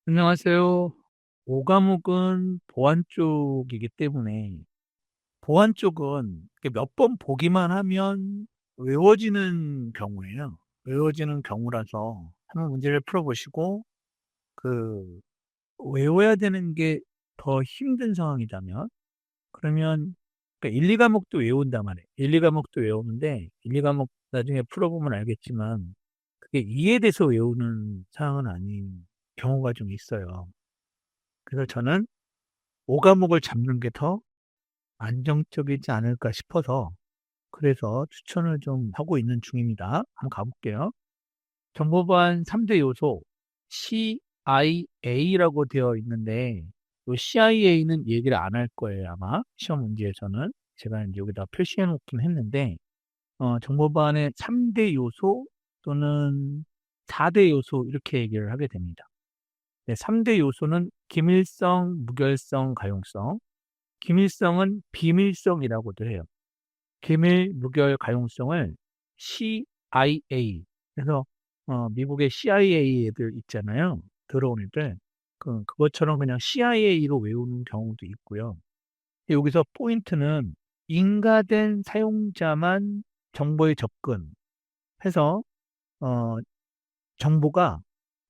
안녕하세요. 오감옥은 보안 쪽이기 때문에 보안 쪽은 몇 번 보기만 하면 외워지는 경우예요. 외워지는 경우라서 한번 문제를 풀어보시고 그 외워야 되는 게 더 힘든 상황이라면 그러면 1, 2과목도 외운단 말이에요. 1, 2과목도 외우는데 1, 2과목 나중에 풀어보면 알겠지만 그게 이해돼서 외우는 상황은 아닌 경우가 좀 있어요. 그래서 저는 5과목을 잡는 게 더 안정적이지 않을까 싶어서 그래서 추천을 좀 하고 있는 중입니다. 한번 가볼게요. 정보보안 3대 요소 CIA라고 되어 있는데 이 CIA는 얘기를 안 할 거예요. 아마 시험 문제에서는 제가 이제 여기다 표시해 놓긴 했는데 정보보안의 3대 요소 또는 4대 요소 이렇게 얘기를 하게 됩니다. 네, 3대 요소는 기밀성, 무결성, 가용성. 기밀성은 비밀성이라고도 해요. 기밀, 무결, 가용성을 CIA. 그래서 미국의 CIA 애들 있잖아요. 들어온 애들. 그것처럼 그냥 CIA로 외우는 경우도 있고요. 여기서 포인트는 인가된 사용자만 정보에 접근해서 어, 정보가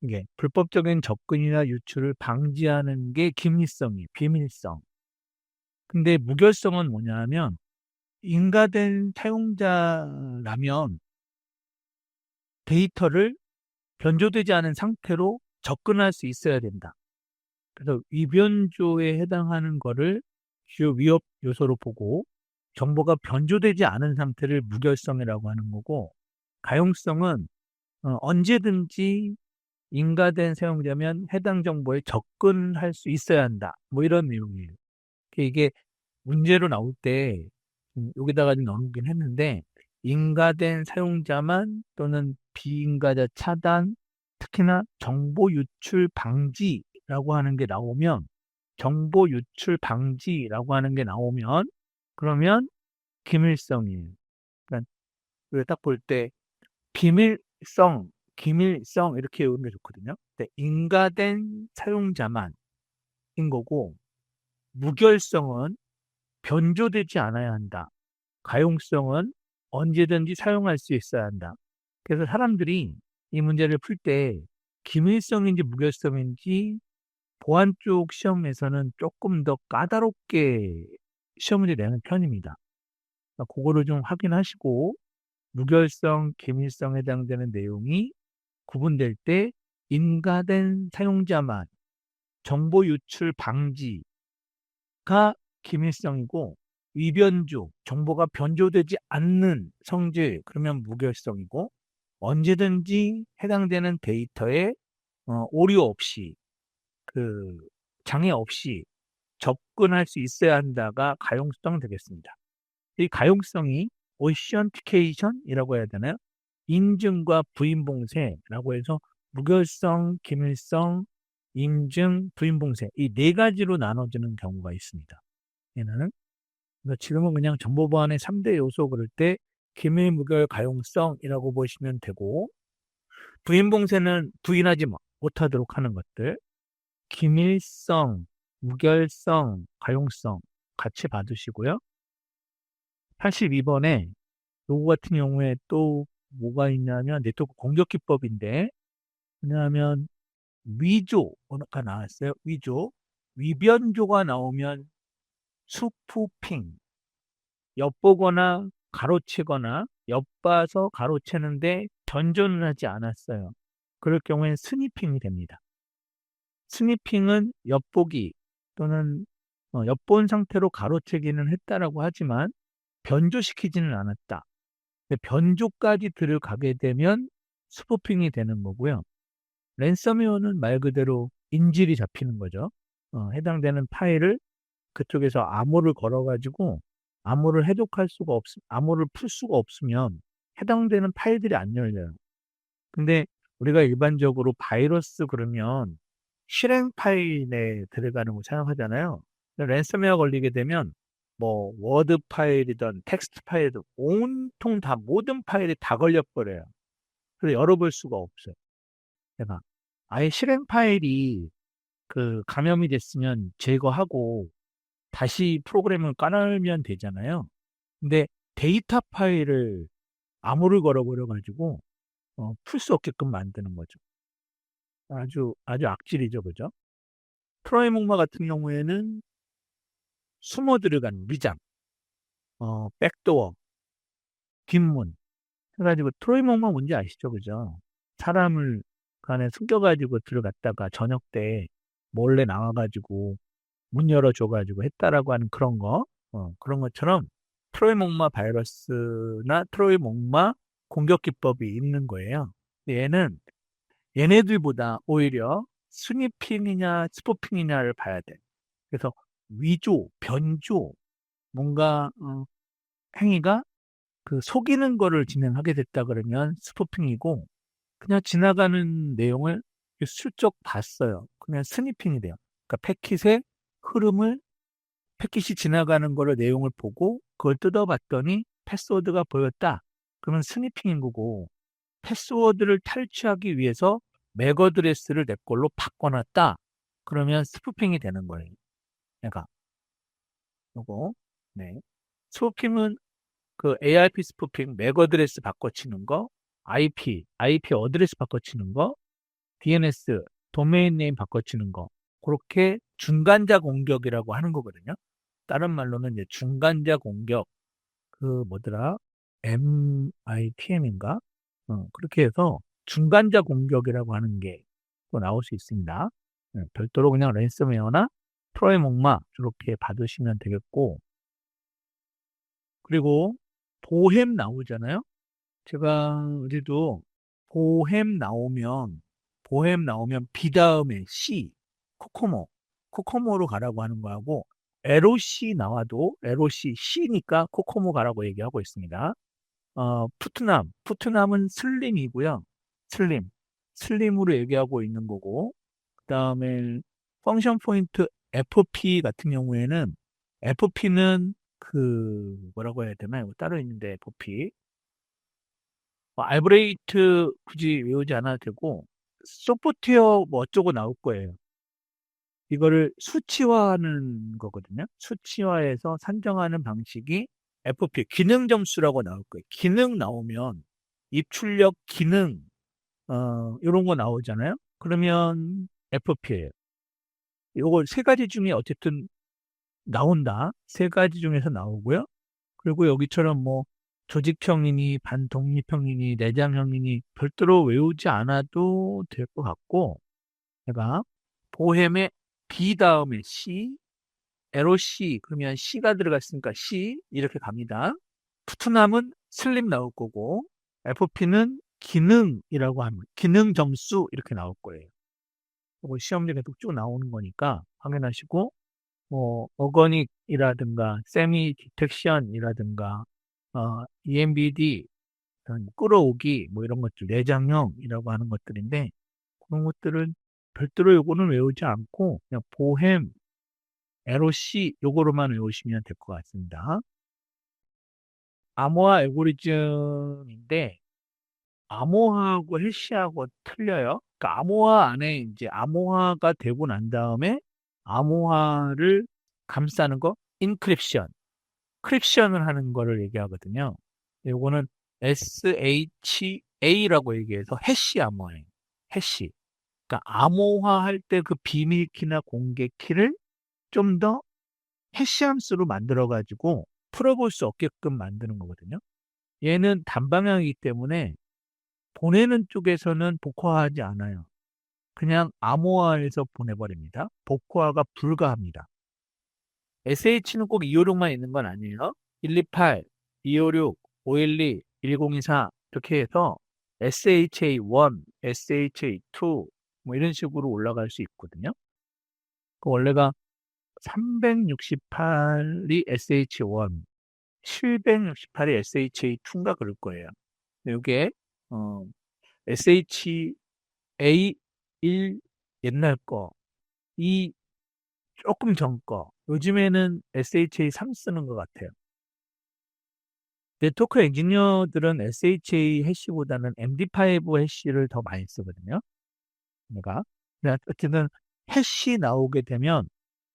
이게 불법적인 접근이나 유출을 방지하는 게 기밀성이에요. 비밀성. 근데 무결성은 뭐냐면 인가된 사용자라면 데이터를 변조되지 않은 상태로 접근할 수 있어야 된다. 그래서 위변조에 해당하는 거를 주요 위협 요소로 보고 정보가 변조되지 않은 상태를 무결성이라고 하는 거고 가용성은 언제든지 인가된 사용자면 해당 정보에 접근할 수 있어야 한다. 뭐 이런 내용이에요. 이게 문제로 나올 때 여기다가 좀 넣긴 했는데 인가된 사용자만 또는 비인가자 차단, 특히나 정보 유출 방지라고 하는 게 나오면 정보 유출 방지라고 하는 게 나오면 그러면 기밀성이에요. 그러니까 딱 볼 때 비밀성, 기밀성 이렇게 외우는 게 좋거든요. 근데 인가된 사용자만인 거고 무결성은 변조되지 않아야 한다. 가용성은 언제든지 사용할 수 있어야 한다. 그래서 사람들이 이 문제를 풀 때 기밀성인지 무결성인지 보안 쪽 시험에서는 조금 더 까다롭게 시험 문제 내는 편입니다. 그러니까 그거를 좀 확인하시고 무결성, 기밀성에 해당되는 내용이 구분될 때 인가된 사용자만 정보 유출 방지가 기밀성이고 위변조, 정보가 변조되지 않는 성질, 그러면 무결성이고 언제든지 해당되는 데이터에 오류 없이 그 장애 없이 접근할 수 있어야 한다가 가용성 되겠습니다. 이 가용성이 오시언티케이션이라고 해야 되나요? 인증과 부인봉쇄라고 해서 무결성, 기밀성, 인증, 부인봉쇄 이 네 가지로 나눠지는 경우가 있습니다. 얘는 그래서 지금은 그냥 정보보안의 3대 요소 그럴 때 기밀, 무결, 가용성이라고 보시면 되고 부인봉쇄는 부인하지 못하도록 하는 것들 기밀성, 무결성, 가용성 같이 봐두시고요. 82번에 요거 같은 경우에 또 뭐가 있냐면 네트워크 공격 기법인데 왜냐하면 위조가 나왔어요. 위조. 위변조가 나오면 스푸핑. 엿보거나 가로채거나 엿봐서 가로채는데 변조는 하지 않았어요. 그럴 경우엔 스니핑이 됩니다. 스니핑은 엿보기 또는 엿본 상태로 가로채기는 했다라고 하지만 변조시키지는 않았다. 변조까지 들어가게 되면 스푸핑이 되는 거고요. 랜섬웨어는 말 그대로 인질이 잡히는 거죠. 해당되는 파일을 그쪽에서 암호를 걸어가지고 암호를 풀 수가 없으면 해당되는 파일들이 안 열려요. 근데 우리가 일반적으로 바이러스 그러면 실행 파일에 들어가는 거 생각하잖아요. 랜섬웨어 걸리게 되면 뭐 워드 파일이든 텍스트 파일이든 온통 다 모든 파일이 다 걸려버려요. 그래서 열어볼 수가 없어요. 내가 아예 실행 파일이 그 감염이 됐으면 제거하고 다시 프로그램을 까놓으면 되잖아요. 근데 데이터 파일을 암호를 걸어버려가지고 풀 수 없게끔 만드는 거죠. 아주 악질이죠, 그죠? 트로이 목마 같은 경우에는 숨어 들어간 위장, 백도어, 뒷문 해가지고 트로이 목마 뭔지 아시죠, 그죠? 사람을 그 안에 숨겨가지고 들어갔다가 저녁 때 몰래 나와가지고 문 열어줘가지고 했다라고 하는 그런 거, 그런 것처럼 트로이 목마 바이러스나 트로이 목마 공격 기법이 있는 거예요. 근데 얘네들보다 오히려 스니핑이냐 스포핑이냐를 봐야 돼. 그래서 위조, 변조, 뭔가 행위가 그 속이는 거를 진행하게 됐다 그러면 스포핑이고 그냥 지나가는 내용을 슬쩍 봤어요. 그냥 스니핑이 돼요. 그러니까 패킷의 흐름을 패킷이 지나가는 거를 내용을 보고 그걸 뜯어봤더니 패스워드가 보였다. 그러면 스니핑인 거고 패스워드를 탈취하기 위해서 맥 어드레스를 내 걸로 바꿔놨다. 그러면 스푸핑이 되는 거예요. 그러니까 요거 네. 스푸핑은 그 ARP 스푸핑 맥 어드레스 바꿔치는 거, IP 어드레스 바꿔치는 거, DNS 도메인 네임 바꿔치는 거. 그렇게 중간자 공격이라고 하는 거거든요. 다른 말로는 이제 중간자 공격 그 뭐더라? MITM인가? 그렇게 해서 중간자 공격이라고 하는 게 또 나올 수 있습니다. 별도로 그냥 랜섬웨어나 트로이 목마 이렇게 받으시면 되겠고 그리고 보햄 나오잖아요. 제가 어제도 보햄 나오면 B 다음에 C 코코모로 가라고 하는 거하고 LOC 나와도 LOC C니까 코코모 가라고 얘기하고 있습니다. 푸트남은 슬림이고요. 슬림. 슬림으로 얘기하고 있는 거고, 그 다음에 펑션 포인트 FP 같은 경우에는 FP는 그 뭐라고 해야 되나요? 따로 있는데 FP. 알브레이트 굳이 외우지 않아도 되고, 소프트웨어 뭐 어쩌고 나올 거예요. 이거를 수치화하는 거거든요. 수치화해서 산정하는 방식이 FP, 기능 점수라고 나올 거예요. 기능 나오면 입출력 기능, 이런 거 나오잖아요. 그러면 FP예요. 요거 세 가지 중에 어쨌든 나온다. 세 가지 중에서 나오고요. 그리고 여기처럼 뭐 조직형이니 반독립형이니 내장형이니 별도로 외우지 않아도 될 것 같고, 제가 보햄의 B 다음에 C, LOC 그러면 C가 들어갔으니까 C 이렇게 갑니다. 푸트남은 슬림 나올 거고 FP는 기능이라고 하면 기능 점수 이렇게 나올 거예요. 이거 시험지에 계속 쭉 나오는 거니까 확인하시고 뭐 어거닉이라든가 세미 디텍션이라든가 EMBD 끌어오기 뭐 이런 것들 내장형이라고 하는 것들인데 그런 것들은 별도로 요거는 외우지 않고 그냥 보햄 LOC 요거로만 외우시면 될 것 같습니다. 암호화 알고리즘인데 암호화하고 해시하고 틀려요. 그러니까 암호화 안에 이제 암호화가 되고 난 다음에 암호화를 감싸는 거 크립션을 하는 거를 얘기하거든요. 요거는 SHA라고 얘기해서 해시 암호화예요. 해시. 그러니까 암호화할 때 그 비밀키나 공개키를 좀 더 해시함수로 만들어가지고 풀어볼 수 없게끔 만드는 거거든요. 얘는 단방향이기 때문에 보내는 쪽에서는 복화하지 않아요. 그냥 암호화해서 보내버립니다. 복화가 불가합니다. SH는 꼭 256만 있는 건 아니에요. 128, 256, 512, 1024 이렇게 해서 SHA1, SHA2 뭐 이런 식으로 올라갈 수 있거든요. 그 원래가 368이 SH1, 768이 SHA2인가 그럴 거예요. 이게 SHA1 옛날 거, 2 조금 전 거, 요즘에는 SHA3 쓰는 것 같아요. 네트워크 엔지니어들은 SHA 해시보다는 MD5 해시를 더 많이 쓰거든요. 내가. 어쨌든 해시 나오게 되면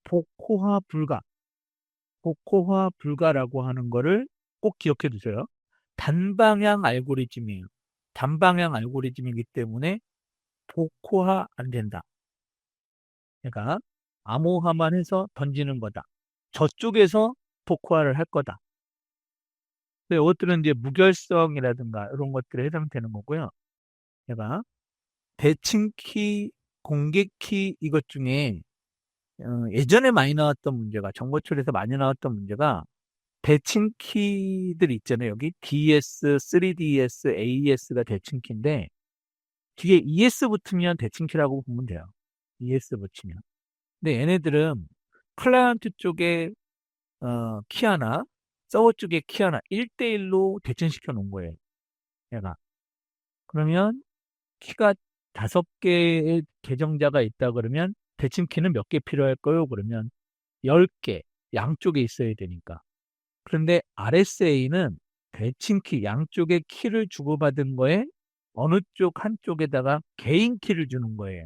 복호화 불가, 복호화 불가라고 하는 거를 꼭 기억해 두세요. 단방향 알고리즘이에요. 단방향 알고리즘이기 때문에 복호화 안 된다. 그러니까 암호화만 해서 던지는 거다. 저쪽에서 복호화를 할 거다. 이것들은 이제 무결성이라든가 이런 것들에 해당되는 거고요. 제가 대칭키, 공개키 이것 중에 예전에 많이 나왔던 문제가 정보처리에서 많이 나왔던 문제가 대칭키들 있잖아요. 여기 DS, 3DS, AES가 대칭키인데 뒤에 ES 붙으면 대칭키라고 보면 돼요. ES 붙이면. 근데 얘네들은 클라이언트 쪽에 키 하나, 서버 쪽에 키 하나 1대1로 대칭시켜 놓은 거예요. 얘가. 그러면 키가 5개의 계정자가 있다 그러면 대칭키는 몇 개 필요할까요? 그러면 10개 양쪽에 있어야 되니까. 그런데 RSA는 대칭키 양쪽에 키를 주고받은 거에 어느 쪽 한쪽에다가 개인 키를 주는 거예요.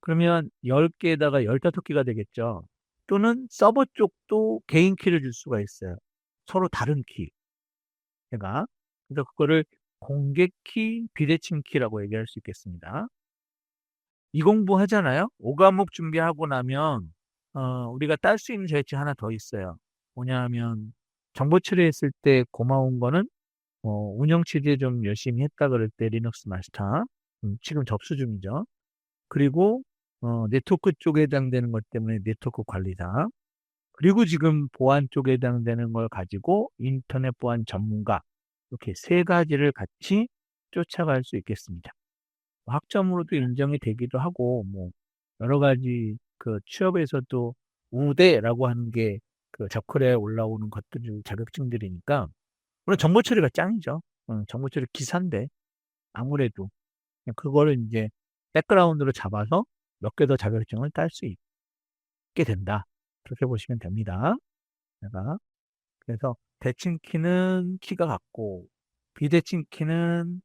그러면 10개에다가 15개가 되겠죠. 또는 서버 쪽도 개인 키를 줄 수가 있어요. 서로 다른 키. 제가. 그래서 그거를 공개키, 비대칭 키라고 얘기할 수 있겠습니다. 이 공부 하잖아요. 5과목 준비하고 나면 우리가 딸 수 있는 자격증 하나 더 있어요. 뭐냐 하면 정보 처리했을 때 고마운 거는 운영 취재 좀 열심히 했다 그럴 때 리눅스 마스터 지금 접수 중이죠. 그리고 네트워크 쪽에 해당되는 것 때문에 네트워크 관리사 그리고 지금 보안 쪽에 해당되는 걸 가지고 인터넷 보안 전문가 이렇게 세 가지를 같이 쫓아갈 수 있겠습니다. 학점으로도 인정이 되기도 하고 뭐 여러 가지 그 취업에서도 우대라고 하는 게 그 저클에 올라오는 것들 자격증들이니까 물론 정보 처리가 짱이죠. 정보 처리 기사인데 아무래도 그거를 이제 백그라운드로 잡아서 몇 개 더 자격증을 딸 수 있게 된다. 그렇게 보시면 됩니다. 내가 그래서 대칭 키는 키가 같고 비대칭 키는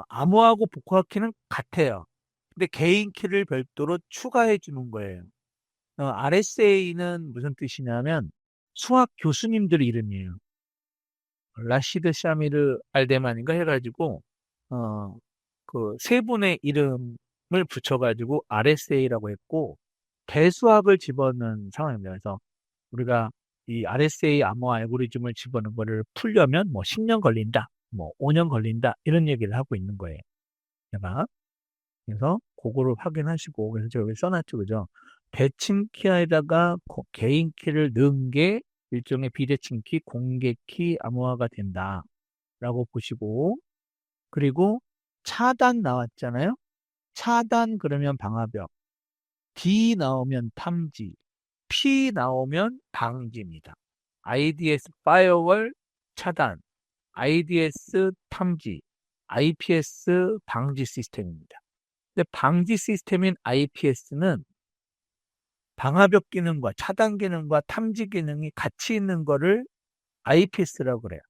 암호하고 복호화 키는 같아요. 근데 개인 키를 별도로 추가해 주는 거예요. RSA는 무슨 뜻이냐면 수학 교수님들 이름이에요. 라시드 샤미르 알데만인가 해가지고 어, 그 세 분의 이름을 붙여가지고 RSA라고 했고 대수학을 집어넣은 상황입니다. 그래서 우리가 이 RSA 암호 알고리즘을 집어넣은 거를 풀려면 뭐 10년 걸린다, 뭐 5년 걸린다 이런 얘기를 하고 있는 거예요. 제가 그래서 그거를 확인하시고 그래서 제가 여기 써놨죠, 그죠? 대칭 키에다가 개인 키를 넣은 게 일종의 비대칭 키, 공개 키 암호화가 된다라고 보시고 그리고 차단 나왔잖아요. 차단 그러면 방화벽, D 나오면 탐지, P 나오면 방지입니다. IDS 파이어월 차단, IDS 탐지, IPS 방지 시스템입니다. 근데 방지 시스템인 IPS는 방화벽 기능과 차단 기능과 탐지 기능이 같이 있는 거를 IPS라고 그래요.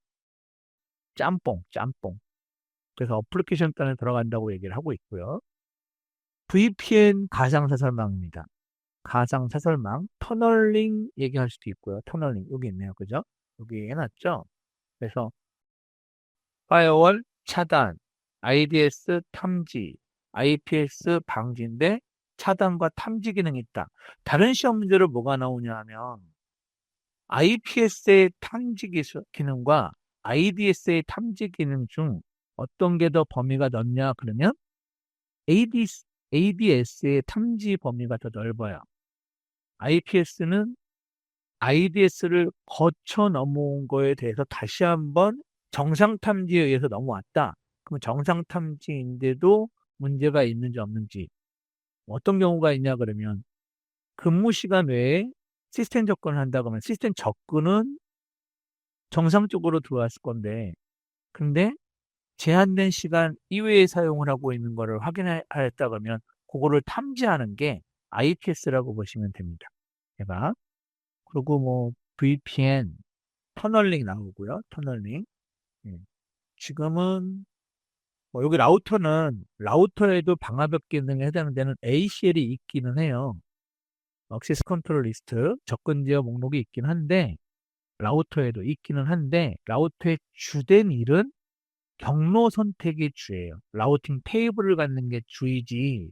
짬뽕, 짬뽕. 그래서 어플리케이션 단에 들어간다고 얘기를 하고 있고요. VPN 가상사설망입니다. 가상사설망, 터널링 얘기할 수도 있고요. 터널링, 여기 있네요. 그죠? 여기 해놨죠? 그래서 파이어월 차단, IDS 탐지, IPS 방지인데 차단과 탐지 기능이 있다. 다른 시험 문제로 뭐가 나오냐 하면 IPS의 탐지 기능과 IDS의 탐지 기능 중 어떤 게 더 범위가 넓냐 그러면 ADS의 탐지 범위가 더 넓어요. IPS는 IDS를 거쳐 넘어온 거에 대해서 다시 한번 정상 탐지에 의해서 넘어왔다. 그럼 정상 탐지인데도 문제가 있는지 없는지 어떤 경우가 있냐 그러면 근무 시간 외에 시스템 접근을 한다 그러면 시스템 접근은 정상적으로 들어왔을 건데 근데 제한된 시간 이외에 사용을 하고 있는 거를 확인하였다 그러면 그거를 탐지하는 게 IPS라고 보시면 됩니다. 제가 그리고 뭐 VPN, 터널링 나오고요. 터널링. 예. 지금은 여기 라우터는 라우터에도 방화벽 기능에 해당되는 ACL이 있기는 해요. 액세스 컨트롤 리스트 접근 지역 목록이 있긴 한데 라우터에도 있기는 한데 라우터의 주된 일은 경로 선택이 주예요. 라우팅 테이블을 갖는 게 주이지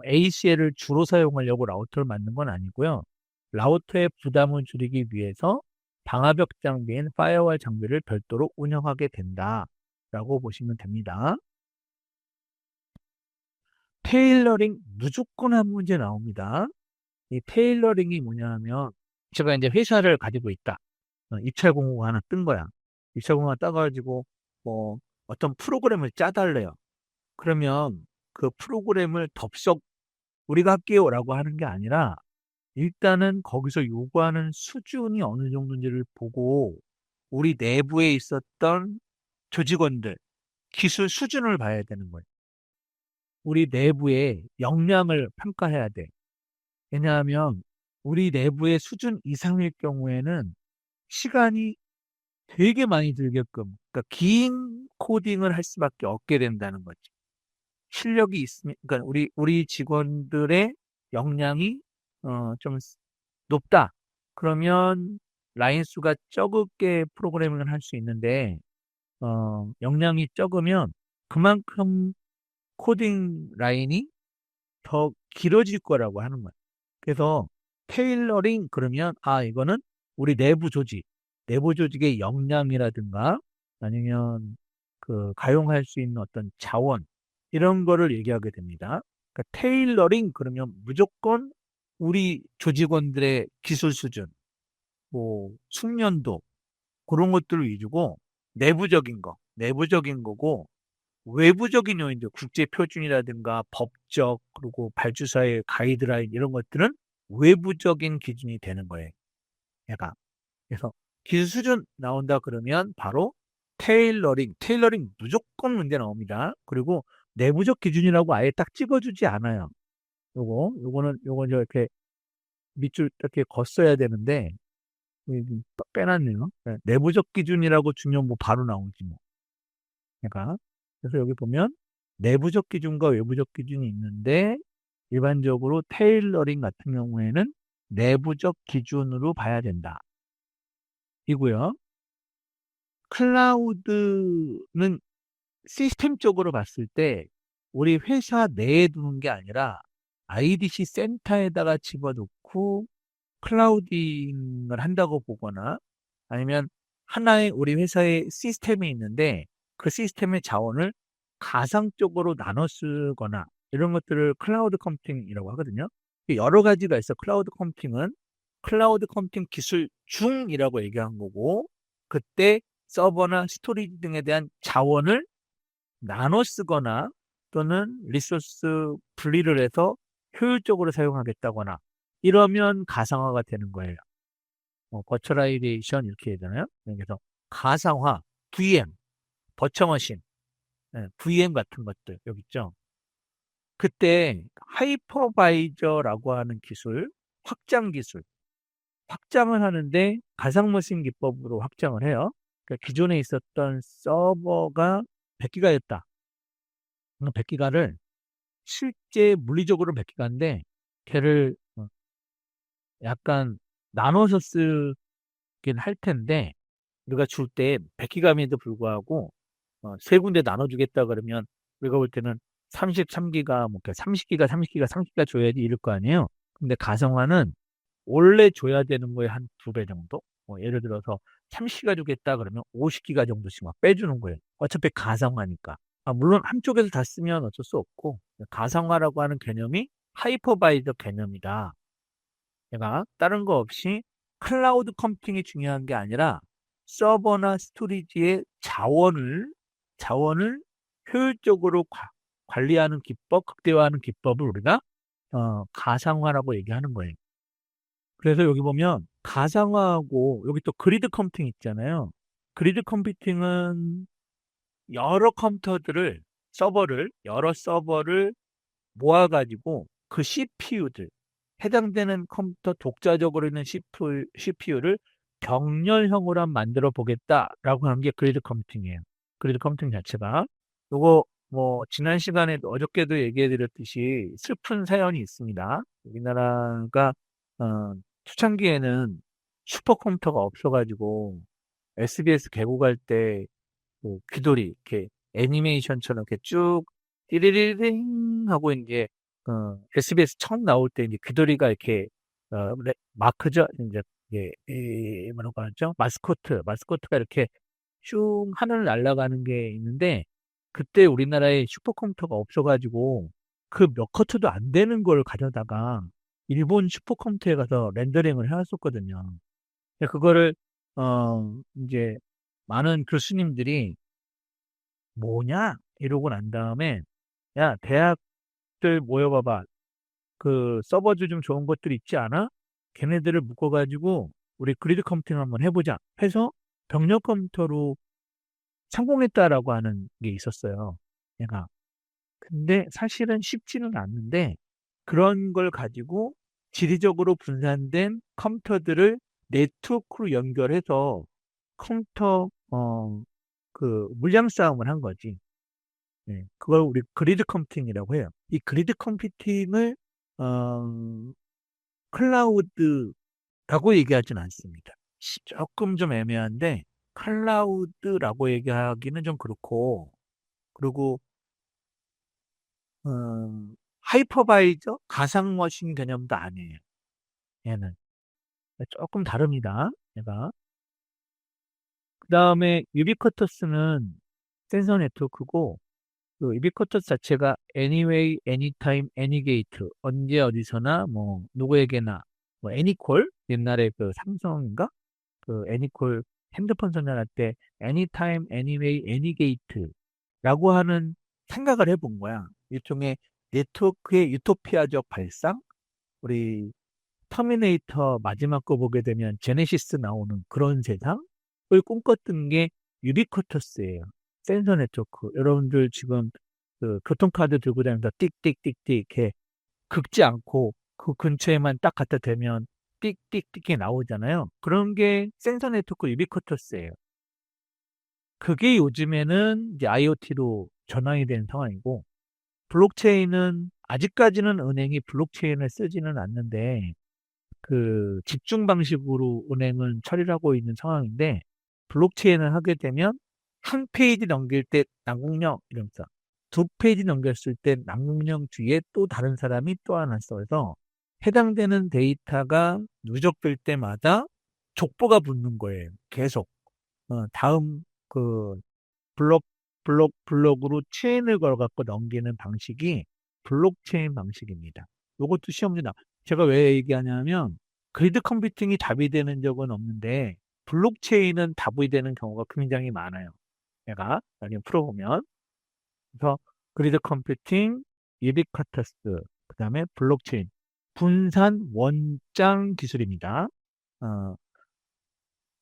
ACL을 주로 사용하려고 라우터를 만든 건 아니고요. 라우터의 부담을 줄이기 위해서 방화벽 장비인 파이어월 장비를 별도로 운영하게 된다라고 보시면 됩니다. 테일러링 무조건 한 문제 나옵니다. 이 테일러링이 뭐냐 하면 제가 이제 회사를 가지고 있다. 입찰 공고가 하나 뜬 거야. 입찰 공고가 떠가지고 뭐 어떤 프로그램을 짜달래요. 그러면 그 프로그램을 덥석 우리가 할게요라고 하는 게 아니라 일단은 거기서 요구하는 수준이 어느 정도인지를 보고 우리 내부에 있었던 조직원들 기술 수준을 봐야 되는 거예요. 우리 내부의 역량을 평가해야 돼. 왜냐하면 우리 내부의 수준 이상일 경우에는 시간이 되게 많이 들게끔, 그러니까 긴 코딩을 할 수밖에 없게 된다는 거지. 실력이 있으면, 그러니까 우리 직원들의 역량이 좀 높다. 그러면 라인 수가 적게 프로그래밍을 할 수 있는데, 역량이 적으면 그만큼 코딩 라인이 더 길어질 거라고 하는 거예요. 그래서 테일러링 그러면 이거는 우리 내부 조직의 역량이라든가 아니면 그 가용할 수 있는 어떤 자원 이런 거를 얘기하게 됩니다. 그러니까 테일러링 그러면 무조건 우리 조직원들의 기술 수준, 뭐 숙련도 그런 것들을 위주고 내부적인 거고 외부적인 요인들, 국제 표준이라든가 법적, 그리고 발주사의 가이드라인 이런 것들은 외부적인 기준이 되는 거예요. 얘가. 그래서 기술 수준 나온다 그러면 바로 테일러링 무조건 문제 나옵니다. 그리고 내부적 기준이라고 아예 딱 찍어주지 않아요. 요거는 이렇게 밑줄 이렇게 걷어야 되는데 빼놨네요. 네, 내부적 기준이라고 주면 뭐 바로 나오지 뭐. 그러니까 그래서 여기 보면 내부적 기준과 외부적 기준이 있는데 일반적으로 테일러링 같은 경우에는 내부적 기준으로 봐야 된다. 이고요. 클라우드는 시스템적으로 봤을 때 우리 회사 내에 두는 게 아니라 IDC 센터에다가 집어넣고 클라우딩을 한다고 보거나 아니면 하나의 우리 회사의 시스템이 있는데 그 시스템의 자원을 가상적으로 나눠 쓰거나 이런 것들을 클라우드 컴퓨팅이라고 하거든요. 여러 가지가 있어. 클라우드 컴퓨팅은 클라우드 컴퓨팅 기술 중이라고 얘기한 거고 그때 서버나 스토리지 등에 대한 자원을 나눠 쓰거나 또는 리소스 분리를 해서 효율적으로 사용하겠다거나 이러면 가상화가 되는 거예요. 버추얼라이제이션 이렇게 되잖아요. 그래서 가상화, VM, 버처머신, VM 같은 것들 여기 있죠. 그때 하이퍼바이저라고 하는 기술, 확장을 하는데 가상머신 기법으로 확장을 해요. 그러니까 기존에 있었던 서버가 100기가였다. 100기가를 실제 물리적으로 100기가인데 걔를 약간 나눠서 쓰긴 할 텐데 우리가 줄 때 100기가임에도 불구하고 세 군데 나눠주겠다 그러면 우리가 볼 때는 33기가, 뭐 30기가 줘야지 이럴 거 아니에요. 근데 가상화는 원래 줘야 되는 거에 한 2배 정도? 예를 들어서 30기가 주겠다 그러면 50기가 정도씩 막 빼주는 거예요. 어차피 가상화니까. 물론 한쪽에서 다 쓰면 어쩔 수 없고 가상화라고 하는 개념이 하이퍼바이저 개념이다. 얘가 다른 거 없이 클라우드 컴퓨팅이 중요한 게 아니라 서버나 스토리지의 자원을 효율적으로 관리하는 기법, 극대화하는 기법을 우리가 가상화라고 얘기하는 거예요. 그래서 여기 보면 가상화하고 여기 또 그리드 컴퓨팅 있잖아요. 그리드 컴퓨팅은 여러 서버를 모아가지고 그 CPU들, 해당되는 컴퓨터 독자적으로 있는 CPU를 병렬형으로 만들어 보겠다라고 하는 게 그리드 컴퓨팅이에요. 그리드 컴퓨팅 자체가. 요거 뭐 지난 시간에 어저께도 얘기해 드렸듯이 슬픈 사연이 있습니다. 우리나라가 초창기에는 슈퍼컴퓨터가 없어 가지고 SBS 개국할 때 뭐 귀돌이 이렇게 애니메이션처럼 이렇게 쭉 띠리리링 하고 이제 SBS 처음 나올 때 이제 귀돌이가 이렇게 마크죠. 이제 뭐라고 하죠? 마스코트가 이렇게 슝 하늘을 날아가는 게 있는데 그때 우리나라에 슈퍼컴퓨터가 없어가지고 그 몇 커트도 안 되는 걸 가져다가 일본 슈퍼컴퓨터에 가서 렌더링을 해왔었거든요. 근데 그거를 이제 많은 교수님들이 뭐냐 이러고 난 다음에 야 대학들 모여봐봐 그 서버즈 좀 좋은 것들 있지 않아? 걔네들을 묶어가지고 우리 그리드 컴퓨팅 한번 해보자 해서 병력 컴퓨터로 성공했다라고 하는 게 있었어요. 얘가. 근데 사실은 쉽지는 않는데 그런 걸 가지고 지리적으로 분산된 컴퓨터들을 네트워크로 연결해서 컴퓨터 그 물량 싸움을 한 거지. 네, 그걸 우리 그리드 컴퓨팅이라고 해요. 이 그리드 컴퓨팅을 어, 클라우드라고 얘기하진 않습니다. 조금 좀 애매한데 클라우드라고 얘기하기는 좀 그렇고 그리고 하이퍼바이저 가상머신 개념도 아니에요. 얘는 조금 다릅니다. 얘가 그 다음에 유비쿼터스는 센서 네트워크고 그 유비쿼터스 자체가 anyway, anytime, anygate 언제 어디서나 뭐 누구에게나 뭐 애니콜 옛날에 그 삼성인가 그 애니콜 핸드폰 전화할 때 anytime, anyway, anygate라고 하는 생각을 해본 거야. 일종의 네트워크의 유토피아적 발상? 우리 터미네이터 마지막 거 보게 되면 제네시스 나오는 그런 세상을 꿈꿨던 게 유비쿼터스예요. 센서 네트워크. 여러분들 지금 그 교통카드 들고 다니면서 띡띡띡띡 이렇게 긁지 않고 그 근처에만 딱 갖다 대면 띡띡띡이 나오잖아요. 그런 게 센서 네트워크 유비쿼터스예요. 그게 요즘에는 이제 IoT로 전환이 된 상황이고 블록체인은 아직까지는 은행이 블록체인을 쓰지는 않는데 그 집중 방식으로 은행은 처리를 하고 있는 상황인데 블록체인을 하게 되면 한 페이지 넘길 때 난국령 이러면서 두 페이지 넘겼을 때 난국령 뒤에 또 다른 사람이 또 하나 써서 해당되는 데이터가 누적될 때마다 족보가 붙는 거예요. 계속. 다음 그 블록으로 체인을 걸어갖고 넘기는 방식이 블록체인 방식입니다. 이것도 시험 문제 제가 왜 얘기하냐면 그리드 컴퓨팅이 답이 되는 적은 없는데 블록체인은 답이 되는 경우가 굉장히 많아요. 내가 나중에 풀어보면. 그래서 그리드 컴퓨팅, 유비쿼터스, 그 다음에 블록체인, 분산 원장 기술입니다. 어,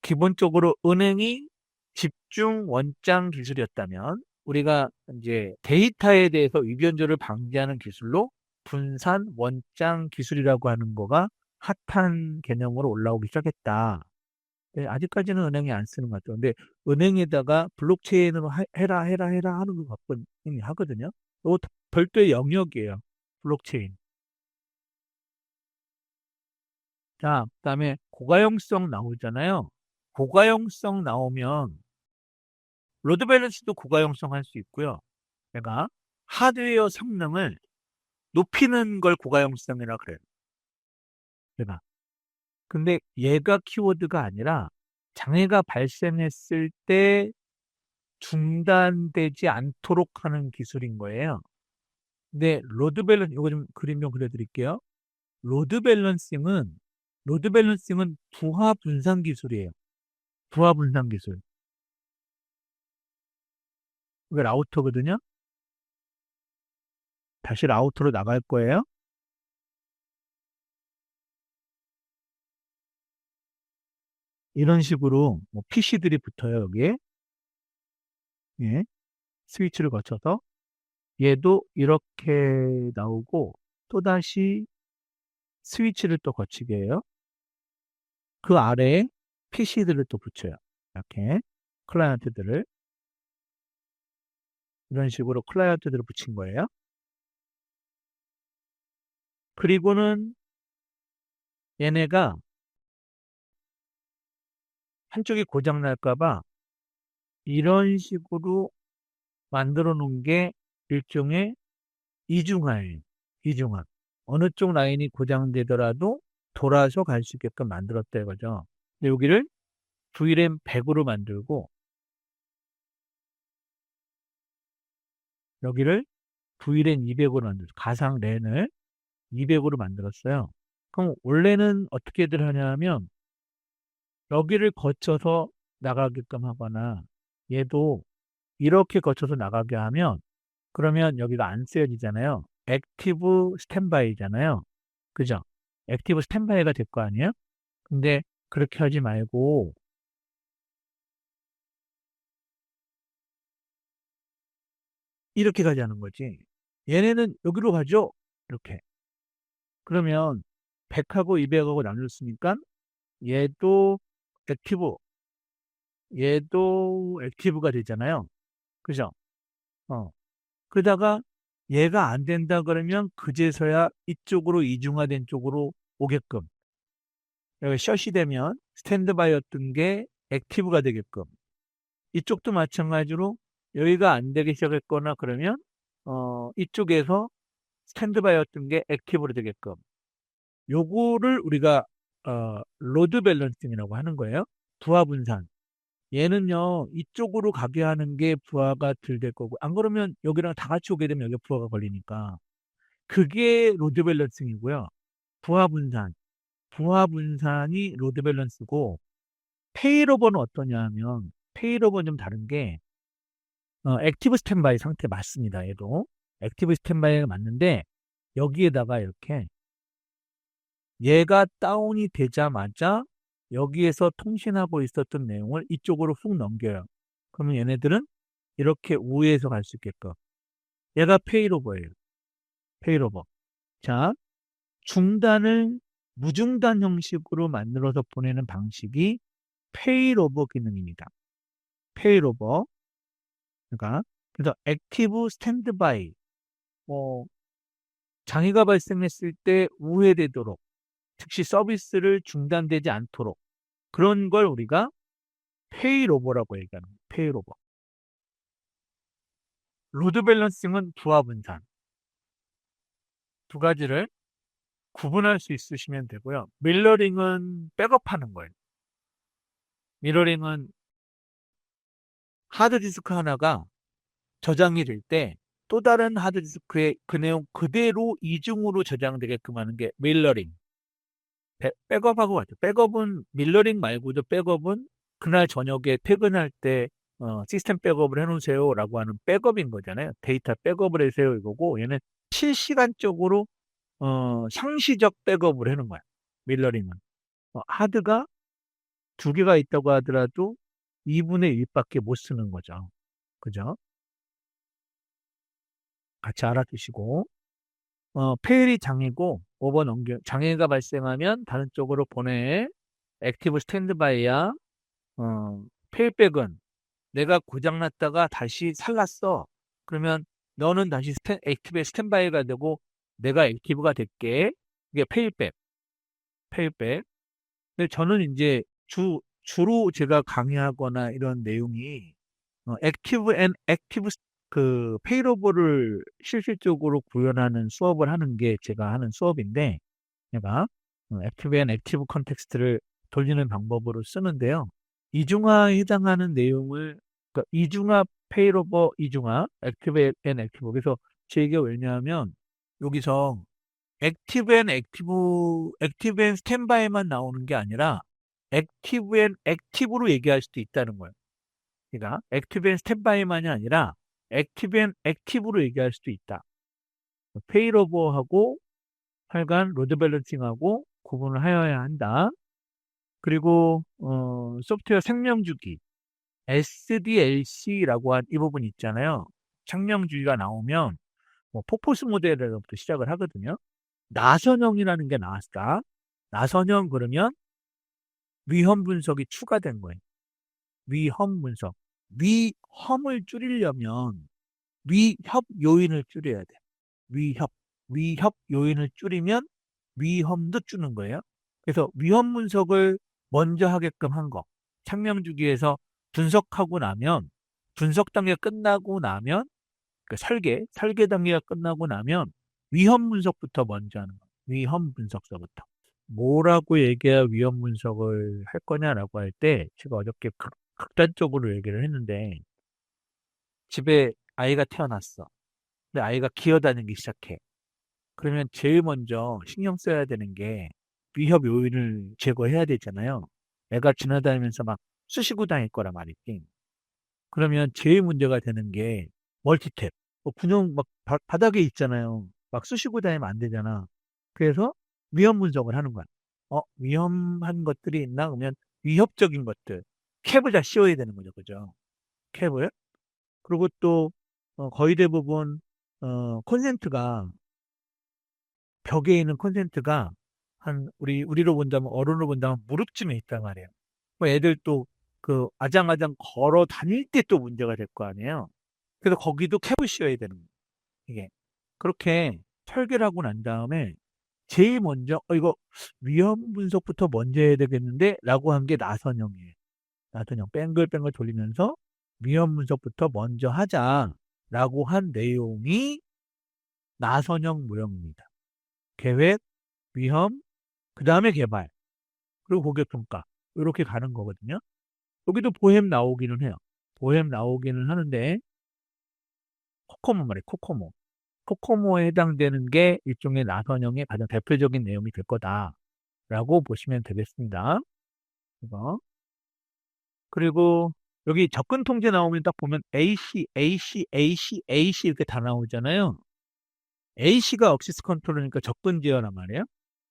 기본적으로 은행이 집중 원장 기술이었다면 우리가 이제 데이터에 대해서 위변조를 방지하는 기술로 분산 원장 기술이라고 하는 거가 핫한 개념으로 올라오기 시작했다. 네, 아직까지는 은행이 안 쓰는 것 같아요. 근데 은행에다가 블록체인으로 해라 하는 것 같거든요. 하거든요. 이거 별도의 영역이에요. 블록체인. 자, 그다음에 고가용성 나오잖아요. 고가용성 나오면 로드 밸런스도 고가용성 할 수 있고요. 내가 하드웨어 성능을 높이는 걸 고가용성이라 그래요. 내가. 근데 얘가 키워드가 아니라 장애가 발생했을 때 중단되지 않도록 하는 기술인 거예요. 근데 로드 밸런스, 이거 좀 그림 좀 그려드릴게요. 로드 밸런싱은, 로드 밸런싱은 부하 분산 기술이에요. 부하 분산 기술. 이게 라우터거든요. 다시 라우터로 나갈 거예요. 이런 식으로 뭐 PC들이 붙어요, 여기에. 예. 스위치를 거쳐서 얘도 이렇게 나오고 또다시 스위치를 또 거치게 해요. 그 아래에 PC들을 또 붙여요. 이렇게 클라이언트들을. 이런 식으로 클라이언트들을 붙인 거예요. 그리고는 얘네가 한쪽이 고장 날까 봐 이런 식으로 만들어 놓은 게 일종의 이중화예요. 이중화. 어느 쪽 라인이 고장되더라도 돌아서 갈 수 있게끔 만들었다 이거죠. 근데 여기를 VRAM 100으로 만들고 여기를 VRAM 200으로 만들었어요. 가상 랜을 200으로 만들었어요. 그럼 원래는 어떻게들 하냐면 여기를 거쳐서 나가게끔 하거나 얘도 이렇게 거쳐서 나가게 하면 그러면 여기가 안 쓰여지잖아요. 액티브 스탠바이잖아요. 그죠? 액티브 스탠바이가 될 거 아니에요? 근데 그렇게 하지 말고 이렇게 가자는 거지. 얘네는 여기로 가죠? 이렇게. 그러면 100하고 200하고 나눴으니까 얘도 액티브, 얘도 액티브가 되잖아요. 그죠? 어. 그러다가 얘가 안 된다 그러면 그제서야 이쪽으로 이중화된 쪽으로 오게끔. 여기 셧이 되면 스탠드바이였던 게 액티브가 되게끔. 이쪽도 마찬가지로 여기가 안 되기 시작했거나 그러면 이쪽에서 스탠드바이였던 게 액티브로 되게끔. 요거를 우리가 로드 밸런싱이라고 하는 거예요. 부하 분산. 얘는요, 이쪽으로 가게 하는 게 부하가 덜 될 거고, 안 그러면 여기랑 다 같이 오게 되면 여기 부하가 걸리니까. 그게 로드 밸런싱이고요. 부하 분산. 부하 분산이 로드 밸런스고, 페이로버는 어떠냐 하면, 페이로버는 좀 다른 게, 액티브 스탠바이 상태 맞습니다. 얘도. 액티브 스탠바이가 맞는데, 여기에다가 이렇게, 얘가 다운이 되자마자, 여기에서 통신하고 있었던 내용을 이쪽으로 훅 넘겨요. 그러면 얘네들은 이렇게 우회해서 갈 수 있게끔. 얘가 페이로버예요. 페이로버. 자, 중단을 무중단 형식으로 만들어서 보내는 방식이 페이로버 기능입니다. 페이로버. 그러니까 그래서 액티브 스탠드바이 뭐 장애가 발생했을 때 우회되도록 즉시 서비스를 중단되지 않도록 그런 걸 우리가 페이로버라고 얘기하는 거예요. 페이로버. 로드 밸런싱은 부하 분산. 두 가지를 구분할 수 있으시면 되고요. 밀러링은 백업하는 거예요. 미러링은 하드디스크 하나가 저장이 될 때 또 다른 하드디스크에 그 내용 그대로 이중으로 저장되게끔 하는 게 밀러링. 백업하고 같아요. 백업은 밀러링 말고도 백업은 그날 저녁에 퇴근할 때 시스템 백업을 해놓으세요라고 하는 백업인 거잖아요. 데이터 백업을 해세요 이거고 얘는 실시간적으로 상시적 백업을 해놓은 거야. 밀러링은. 하드가 두 개가 있다고 하더라도 2분의 1밖에 못 쓰는 거죠. 그죠? 같이 알아두시고. 페일이 장애고, 장애가 발생하면 다른 쪽으로 보내. 액티브 스탠드바이야. 페일백은 내가 고장났다가 다시 살랐어. 그러면 너는 다시 액티브에 스탠바이가 되고, 내가 액티브가 될게. 이게 페일백. 페일백. 근데 저는 이제 주로 제가 강의하거나 이런 내용이 액티브 앤 액티브 그 페이로버를 실질적으로 구현하는 수업을 하는 게 제가 하는 수업인데 제가 액티브 앤 액티브 컨텍스트를 돌리는 방법으로 쓰는데요. 이중화에 해당하는 내용을 그러니까 이중화 페이로버 이중화 액티브 앤 액티브 그래서 제 얘기가 왜냐하면 여기서 액티브 앤 스탠바이만 나오는 게 아니라 액티브 앤 액티브로 얘기할 수도 있다는 거예요. 그러니까 액티브 앤 스탠바이만이 아니라 액티브 앤 액티브로 얘기할 수도 있다. 페이로버하고 하여간 로드 밸런싱하고 구분을 하여야 한다. 그리고 소프트웨어 생명주기 SDLC라고 한 이 부분 있잖아요. 생명주기가 나오면 뭐 폭포스 모델에서부터 시작을 하거든요. 나선형이라는 게 나왔다. 나선형 그러면 위험 분석이 추가된 거예요. 위험 분석. 위험을 줄이려면 위협 요인을 줄여야 돼. 위협. 위협 요인을 줄이면 위험도 주는 거예요. 그래서 위험 분석을 먼저 하게끔 한 거. 창명 주기에서 분석하고 나면, 분석 단계가 끝나고 나면, 그 설계 단계가 끝나고 나면 위험 분석부터 먼저 하는 거. 위험 분석서부터. 뭐라고 얘기해야 위험 분석을 할 거냐라고 할 때, 제가 어저께 극단적으로 얘기를 했는데, 집에 아이가 태어났어. 근데 아이가 기어다니기 시작해. 그러면 제일 먼저 신경 써야 되는 게 위협 요인을 제거해야 되잖아요. 애가 지나다니면서 막 쑤시고 다닐 거란 말이지. 그러면 제일 문제가 되는 게 멀티탭. 그냥 막 바닥에 있잖아요. 막 쑤시고 다니면 안 되잖아. 그래서 위험 분석을 하는 거야. 위험한 것들이 있나? 그러면 위협적인 것들. 캡을 다 씌워야 되는 거죠. 그죠? 캡을. 그리고 또 거의 대부분 콘센트가 벽에 있는 콘센트가 한 우리로 본다면 어른으로 본다면 무릎쯤에 있단 말이에요. 애들 또 그 아장아장 걸어 다닐 때 또 문제가 될 거 아니에요. 그래서 거기도 캡을 씌워야 되는 거예요. 이게 그렇게 설계를 하고 난 다음에 제일 먼저 이거 위험 분석부터 먼저 해야 되겠는데 라고 한 게 나선형이에요. 나선형 뺑글뺑글 돌리면서 위험 분석부터 먼저 하자라고 한 내용이 나선형 모형입니다. 계획, 위험, 그 다음에 개발, 그리고 고객 평가. 이렇게 가는 거거든요. 여기도 보햄 나오기는 해요. 보햄 나오기는 하는데, 코코모 말이에요. 코코모. 코코모에 해당되는 게 일종의 나선형의 가장 대표적인 내용이 될 거다라고 보시면 되겠습니다. 이거. 그리고 여기 접근 통제 나오면 딱 보면 AC, AC, AC, AC 이렇게 다 나오잖아요. AC가 억시스 컨트롤이니까 접근 제어란 말이에요.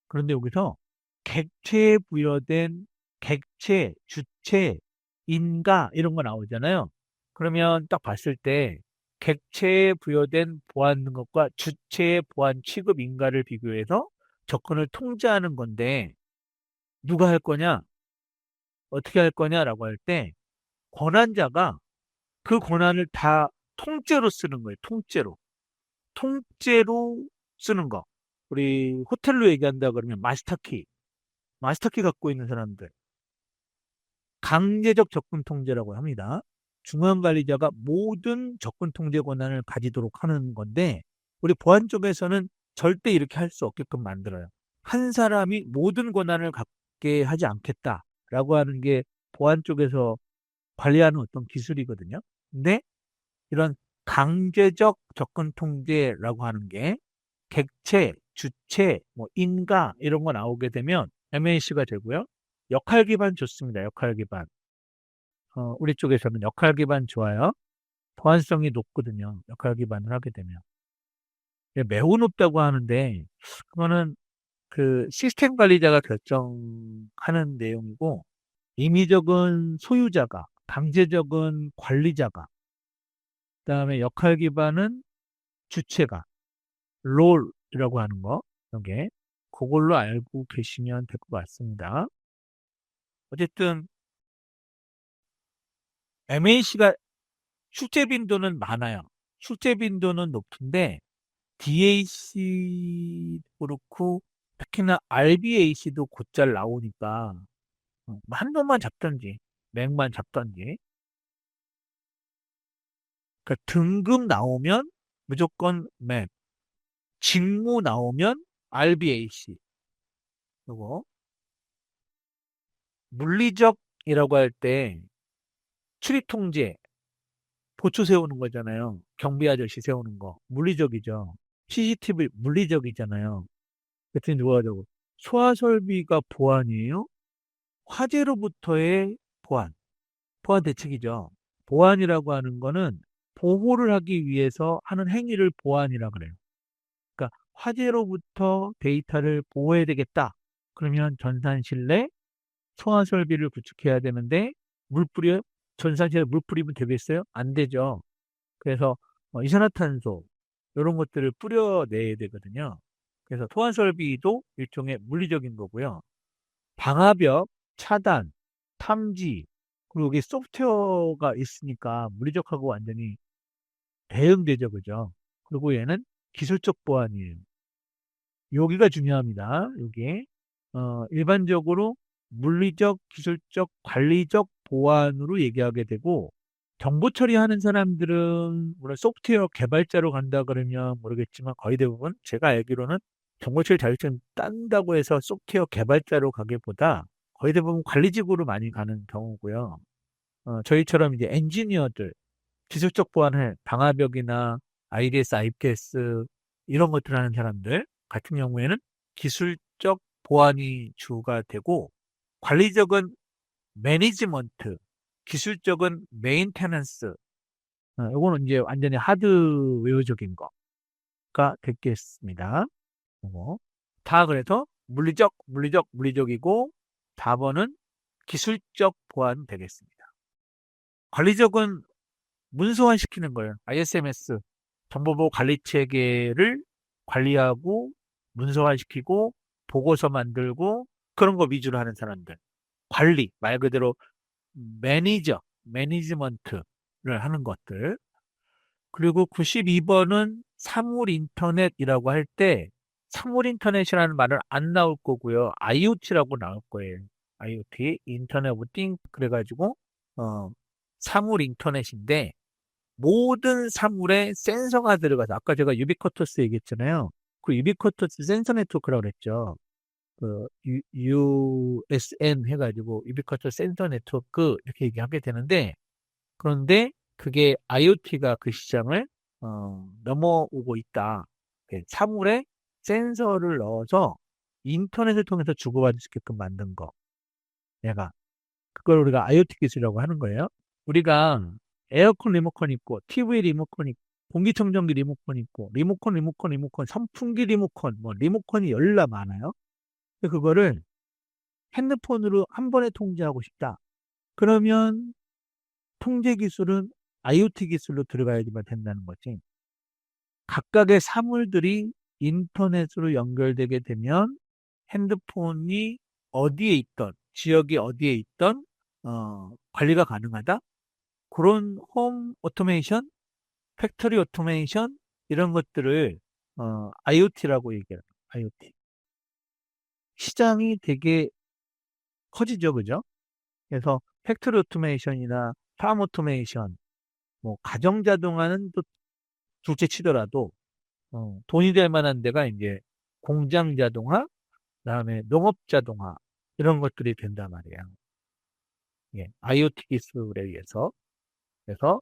그런데 여기서 객체에 부여된 객체, 주체, 인가 이런 거 나오잖아요. 그러면 딱 봤을 때 객체에 부여된 보안 능력과 주체의 보안 취급 인가를 비교해서 접근을 통제하는 건데 누가 할 거냐? 어떻게 할 거냐라고 할 때 권한자가 그 권한을 다 통째로 쓰는 거예요. 통째로. 통째로 쓰는 거. 우리 호텔로 얘기한다 그러면 마스터키 갖고 있는 사람들. 강제적 접근 통제라고 합니다. 중앙관리자가 모든 접근 통제 권한을 가지도록 하는 건데, 우리 보안 쪽에서는 절대 이렇게 할 수 없게끔 만들어요. 한 사람이 모든 권한을 갖게 하지 않겠다라고 하는 게 보안 쪽에서 관리하는 어떤 기술이거든요. 근데 이런 강제적 접근 통제라고 하는 게 객체, 주체, 뭐 인가 이런 거 나오게 되면 MAC가 되고요. 역할 기반 좋습니다. 역할 기반. 우리 쪽에서는 역할 기반 좋아요. 보안성이 높거든요. 역할 기반을 하게 되면. 예, 매우 높다고 하는데 그거는 그 시스템 관리자가 결정하는 내용이고 임의적은 소유자가, 강제적은 관리자가, 그다음에 역할 기반은 주체가, 롤이라고 하는 거, 이게 그걸로 알고 계시면 될 것 같습니다. 어쨌든 MAC가 출제 빈도는 많아요. 출제 빈도는 높은데 DAC 그렇고 특히나 RBAC도 곧잘 나오니까 한 놈만 잡던지 맥만 잡던지 그러니까 등급 나오면 무조건 맥, 직무 나오면 RBAC 그리고 물리적이라고 할 때 출입 통제 보초 세우는 거잖아요. 경비 아저씨 세우는 거 물리적이죠. CCTV 물리적이잖아요. 그랬더니 누가 하자고 소화 설비가 보안이에요? 화재로부터의 보안 대책이죠. 보안이라고 하는 거는 보호를 하기 위해서 하는 행위를 보안이라 그래요. 그러니까 화재로부터 데이터를 보호해야 되겠다. 그러면 전산실내 소화 설비를 구축해야 되는데 물 뿌려 전산실에 물 뿌리면 되겠어요? 안 되죠. 그래서 이산화탄소 이런 것들을 뿌려내야 되거든요. 그래서 소환 설비도 일종의 물리적인 거고요. 방화벽, 차단, 탐지, 그리고 여기 소프트웨어가 있으니까 물리적하고 완전히 대응되죠, 그죠? 그리고 얘는 기술적 보안이에요. 여기가 중요합니다. 여기 일반적으로 물리적, 기술적, 관리적 보안으로 얘기하게 되고 정보 처리하는 사람들은 물론 소프트웨어 개발자로 간다 그러면 모르겠지만 거의 대부분 제가 알기로는 정보 처리 자격증 딴다고 해서 소프트웨어 개발자로 가기보다 거의 대부분 관리직으로 많이 가는 경우고요. 저희처럼 이제 엔지니어들 기술적 보안을 방화벽이나 IDS, IPS 이런 것들 하는 사람들 같은 경우에는 기술적 보안이 주가 되고 관리적은 매니지먼트, 기술적은 메인테넌스. 이거는 이제 완전히 하드웨어적인 거가 됐겠습니다. 다 그래서 물리적이고 4번은 기술적 보안 되겠습니다. 관리적은 문서화시키는 거예요. ISMS, 정보보호 관리 체계를 관리하고 문서화시키고 보고서 만들고 그런 거 위주로 하는 사람들. 관리, 말 그대로 매니지먼트를 하는 것들. 그리고 92번은 사물 인터넷이라고 할 때 사물 인터넷이라는 말은 안 나올 거고요. IoT라고 나올 거예요. IoT, 인터넷 오브 띵 그래가지고 사물 인터넷인데 모든 사물에 센서가 들어가서 아까 제가 유비쿼터스 얘기했잖아요. 그 유비쿼터스 센서 네트워크라고 그랬죠. 그 USN 해가지고 유비쿼터스 센서 네트워크 이렇게 얘기하게 되는데 그런데 그게 IoT가 그 시장을 넘어오고 있다. 사물에 센서를 넣어서 인터넷을 통해서 주고받을 수 있게끔 만든 거. 얘가 그걸 우리가 IoT 기술이라고 하는 거예요. 우리가 에어컨 리모컨 있고, TV 리모컨 있고, 공기청정기 리모컨 있고, 리모컨, 선풍기 리모컨, 뭐 리모컨이 열나 많아요. 그거를 핸드폰으로 한 번에 통제하고 싶다. 그러면 통제 기술은 IoT 기술로 들어가야지만 된다는 거지. 각각의 사물들이 인터넷으로 연결되게 되면 핸드폰이 어디에 있던, 지역이 어디에 있던 관리가 가능하다. 그런 홈 오토메이션, 팩토리 오토메이션 이런 것들을 IoT라고 얘기해요. IoT. 시장이 되게 커지죠, 그죠? 그래서 팩토리 오토메이션이나 팜 오토메이션, 뭐 가정 자동화는 또 둘째 치더라도 돈이 될 만한 데가 이제 공장 자동화, 그다음에 농업 자동화 이런 것들이 된단 말이에요. 예, IoT 기술에 의해서. 그래서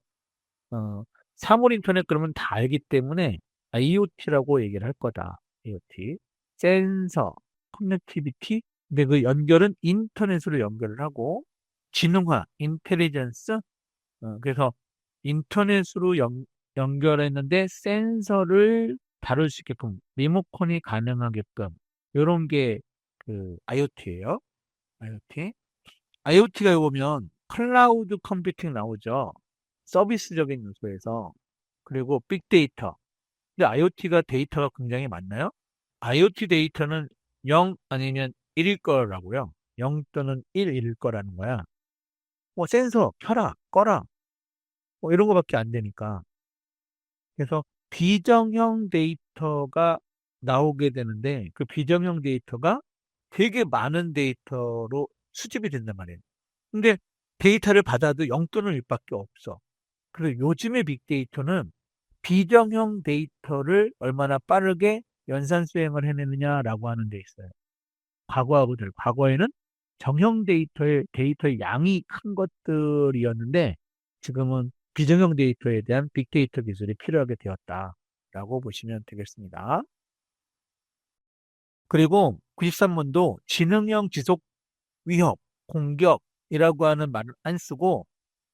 어, 사물 인터넷 그러면 다 알기 때문에 IoT라고 얘기를 할 거다. IoT. 센서, 커넥티비티. 근데 그 연결은 인터넷으로 연결을 하고 지능화, 인텔리전스. 그래서 인터넷으로 연결했는데 센서를 다룰 수 있게끔 리모컨이 가능하게끔 이런 게 그 IoT예요. IoT. IoT가 보면 클라우드 컴퓨팅 나오죠. 서비스적인 요소에서. 그리고 빅데이터. 근데 IoT가 데이터가 굉장히 많나요? IoT 데이터는 0 아니면 1일 거라고요. 0 또는 1일 거라는 거야. 뭐 센서 켜라, 꺼라. 뭐 이런 거밖에 안 되니까. 그래서 비정형 데이터가 나오게 되는데 그 비정형 데이터가 되게 많은 데이터로 수집이 된단 말이에요. 근데 데이터를 받아도 0 또는 1밖에 없어. 그리고 요즘의 빅데이터는 비정형 데이터를 얼마나 빠르게 연산 수행을 해내느냐라고 하는 데 있어요. 과거에는 정형 데이터의 양이 큰 것들이었는데 지금은 비정형 데이터에 대한 빅데이터 기술이 필요하게 되었다라고 보시면 되겠습니다. 그리고 93번도 지능형 지속 위협, 공격이라고 하는 말을 안 쓰고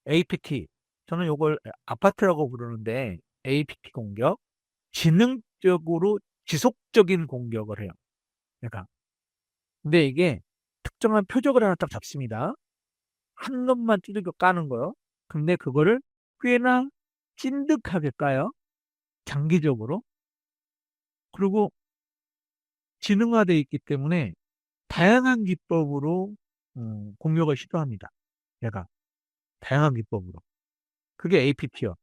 APT, 저는 이걸 아파트라고 부르는데 APT 공격, 지능적으로 지속적인 공격을 해요. 그러니까 근데 이게 특정한 표적을 하나 딱 잡습니다. 한 놈만 찌르겨 까는 거요. 근데 그거를 꽤나 찐득하게 까요. 장기적으로. 그리고 지능화되어 있기 때문에 다양한 기법으로 공격을 시도합니다. 얘가 다양한 기법으로. 그게 APT요.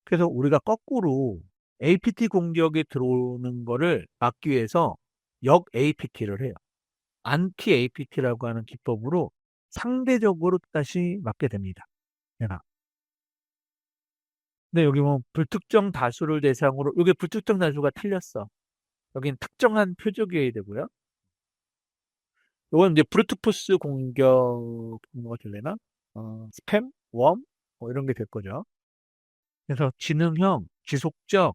그래서 우리가 거꾸로 APT 공격이 들어오는 거를 막기 위해서 역 APT를 해요. 안티 APT라고 하는 기법으로 상대적으로 다시 막게 됩니다. 얘가. 근데 여기 뭐 불특정 다수를 대상으로, 여기 불특정 다수가 틀렸어. 여긴 특정한 표적이어야 되고요. 이건 이제 브루트포스 공격, 뭐가 될래나? 스팸? 웜? 뭐 이런 게 될 거죠. 그래서 지능형, 지속적인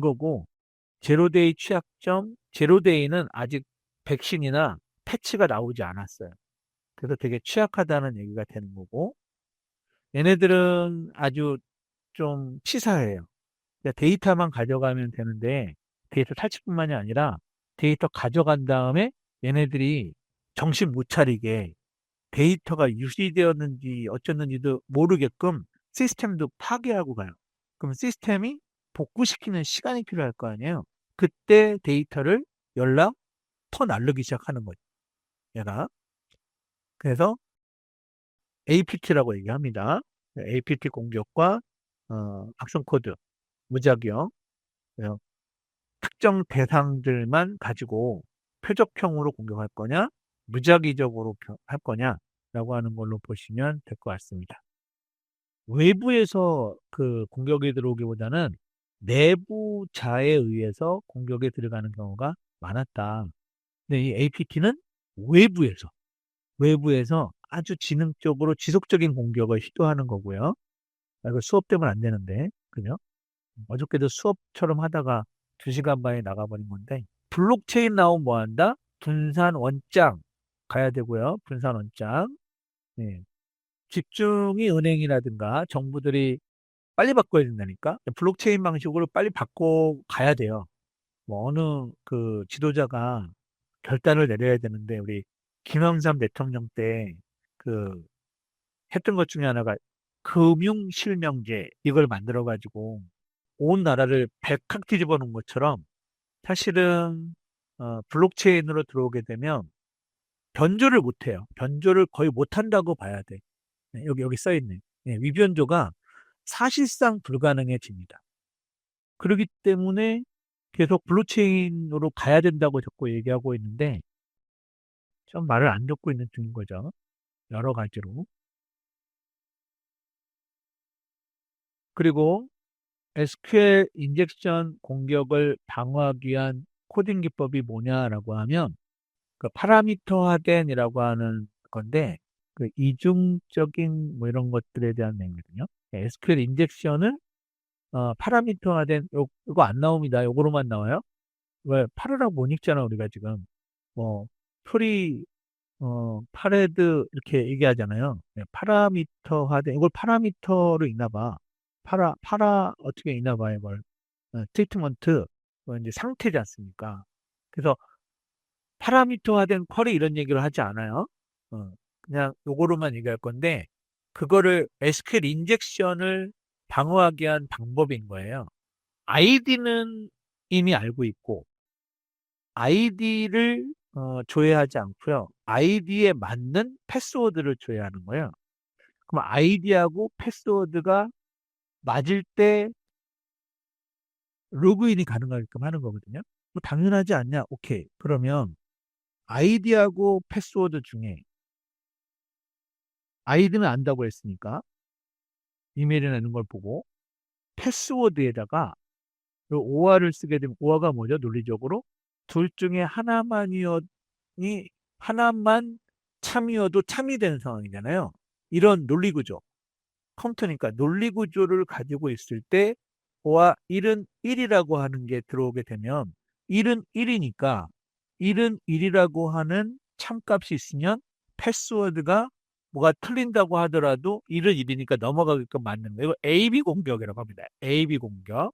거고, 제로데이 취약점, 제로데이는 아직 백신이나 패치가 나오지 않았어요. 그래서 되게 취약하다는 얘기가 되는 거고, 얘네들은 아주 좀 치사해요. 그러니까 데이터만 가져가면 되는데, 데이터 탈취뿐만이 아니라 데이터 가져간 다음에 얘네들이 정신 못 차리게 데이터가 유실되었는지 어쩌는지도 모르게끔 시스템도 파괴하고 가요. 그럼 시스템이 복구시키는 시간이 필요할 거 아니에요. 그때 데이터를 연락 퍼날르기 시작하는 거죠. 얘가. 그래서 APT라고 얘기합니다. APT 공격과 악성 코드, 무작위형, 특정 대상들만 가지고 표적형으로 공격할 거냐, 무작위적으로 할 거냐라고 하는 걸로 보시면 될 것 같습니다. 외부에서 그 공격이 들어오기보다는 내부자에 의해서 공격에 들어가는 경우가 많았다. 근데 이 APT는 외부에서, 외부에서 아주 지능적으로 지속적인 공격을 시도하는 거고요. 이거 수업 때문에 안 되는데, 그죠? 어저께도 수업처럼 하다가 2시간 반에 나가버린 건데, 블록체인 나오면 뭐 한다? 분산 원장 가야 되고요. 분산 원장. 네. 집중이 은행이라든가 정부들이 빨리 바꿔야 된다니까? 블록체인 방식으로 빨리 바꿔 가야 돼요. 뭐 어느 그 지도자가 결단을 내려야 되는데, 우리 김영삼 대통령 때 그 했던 것 중에 하나가 금융실명제 이걸 만들어 가지고 온 나라를 백학 뒤집어 놓은 것처럼, 사실은 블록체인으로 들어오게 되면 변조를 못 해요. 변조를 거의 못 한다고 봐야 돼. 네, 여기 써 있네. 네, 위변조가 사실상 불가능해집니다. 그렇기 때문에 계속 블록체인으로 가야 된다고 자꾸 얘기하고 있는데, 좀 말을 안 듣고 있는 중인 거죠. 여러 가지로. 그리고 SQL 인젝션 공격을 방어하기 위한 코딩 기법이 뭐냐라고 하면, 그 파라미터화된이라고 하는 건데, 그 이중적인 뭐 이런 것들에 대한 내용이거든요. SQL 인젝션을 파라미터화된, 이거 안 나옵니다. 요거로만 나와요. 왜 파르라고 못 읽잖아 우리가 지금. 뭐 프리 파레드 이렇게 얘기하잖아요. 네, 파라미터화된, 이걸 파라미터로 읽나 봐. 파라 어떻게 읽나 봐요, 이걸. 트리트먼트, 이제 상태지 않습니까? 그래서 파라미터화된 쿼리 이런 얘기를 하지 않아요. 그냥 요거로만 얘기할 건데, 그거를 SQL 인젝션을 방어하기 위한 방법인 거예요. 아이디는 이미 알고 있고, 아이디를 조회하지 않고요. 아이디에 맞는 패스워드를 조회하는 거예요. 그럼 아이디하고 패스워드가 맞을 때 로그인이 가능하게끔 하는 거거든요. 뭐 당연하지 않냐? 오케이. 그러면 아이디하고 패스워드 중에, 아이디는 안다고 했으니까 이메일에 내는 걸 보고, 패스워드에다가 OR을 쓰게 되면, OR가 뭐죠? 논리적으로 둘 중에 하나만 참이어도 참이 되는 상황이잖아요. 이런 논리 구조, 컴퓨터니까 논리 구조를 가지고 있을 때, 와 1은 1이라고 하는 게 들어오게 되면, 1은 1이니까 1은 1이라고 하는 참값이 있으면 패스워드가 뭐가 틀린다고 하더라도 1은 1이니까 넘어가게끔 만드는 거예요. 이거 AB 공격이라고 합니다. AB 공격.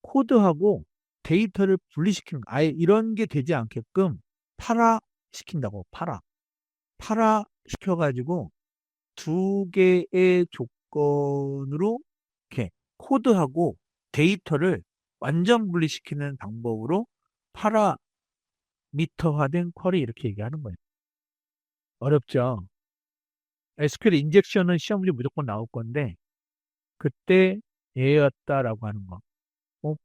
코드하고 데이터를 분리시키는 거. 아예 이런 게 되지 않게끔 파라 시킨다고. 파라 시켜가지고 두 개의 조건으로 이렇게 코드하고 데이터를 완전 분리시키는 방법으로 파라미터화된 쿼리 이렇게 얘기하는 거예요. 어렵죠? SQL 인젝션은 시험 문제 무조건 나올 건데, 그때 얘였다라고 하는 거. 뭐,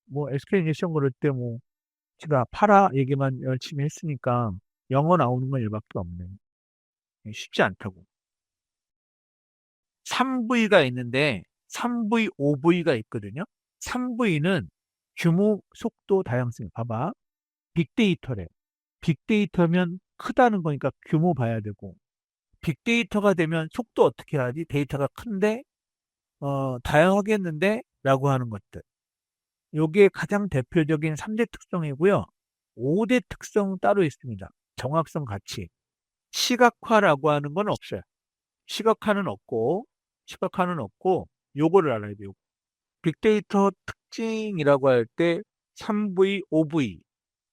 뭐 SK 이니션 그럴 때 뭐 제가 파라 얘기만 열심히 했으니까 영어 나오는 건 얘밖에 없네. 쉽지 않다고. 3V가 있는데 3V, 5V가 있거든요. 3V는 규모, 속도, 다양성. 봐봐. 빅데이터래. 빅데이터면 크다는 거니까 규모 봐야 되고, 빅데이터가 되면 속도 어떻게 하지? 데이터가 큰데 다양하겠는데? 라고 하는 것들. 요게 가장 대표적인 3대 특성이고요. 5대 특성 따로 있습니다. 정확성 가치. 시각화라고 하는 건 없어요. 시각화는 없고, 시각화는 없고, 요거를 알아야 돼요. 빅데이터 특징이라고 할 때 3V, 5V,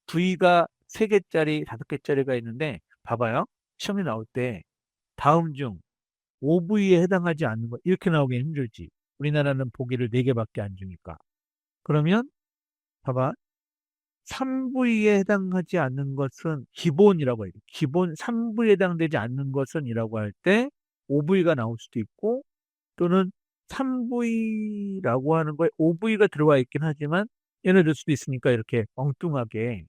V가 3개짜리, 5개짜리가 있는데, 봐봐요. 시험에 나올 때 다음 중 OV에 해당하지 않는 거 이렇게 나오기 힘들지. 우리나라는 보기를 4개밖에 안 주니까. 그러면 봐봐. 3V에 해당하지 않는 것은 기본이라고 해요. 기본 3V에 해당되지 않는 것은 이라고 할 때 5V가 나올 수도 있고 또는 3V라고 하는 거에 5V가 들어와 있긴 하지만 예를 들 수도 있으니까 이렇게 엉뚱하게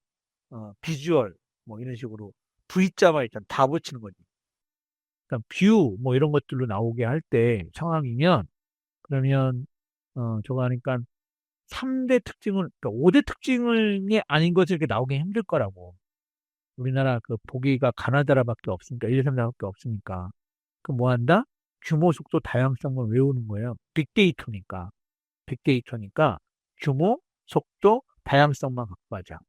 비주얼 뭐 이런 식으로 V자만 일단 다 붙이는 거지. 그러니까 뷰 뭐 이런 것들로 나오게 할 때 상황이면 그러면 저거 하니까 3대 특징을 그러니까 5대 특징이 아닌 것이 이렇게 나오기 힘들 거라고. 우리나라 그 보기가 가나다라밖에 없으니까 1, 2, 3, 4밖에 없으니까. 그럼 뭐 한다? 규모, 속도, 다양성을 외우는 거예요. 빅데이터니까. 빅데이터니까 규모, 속도, 다양성만 갖고 가자.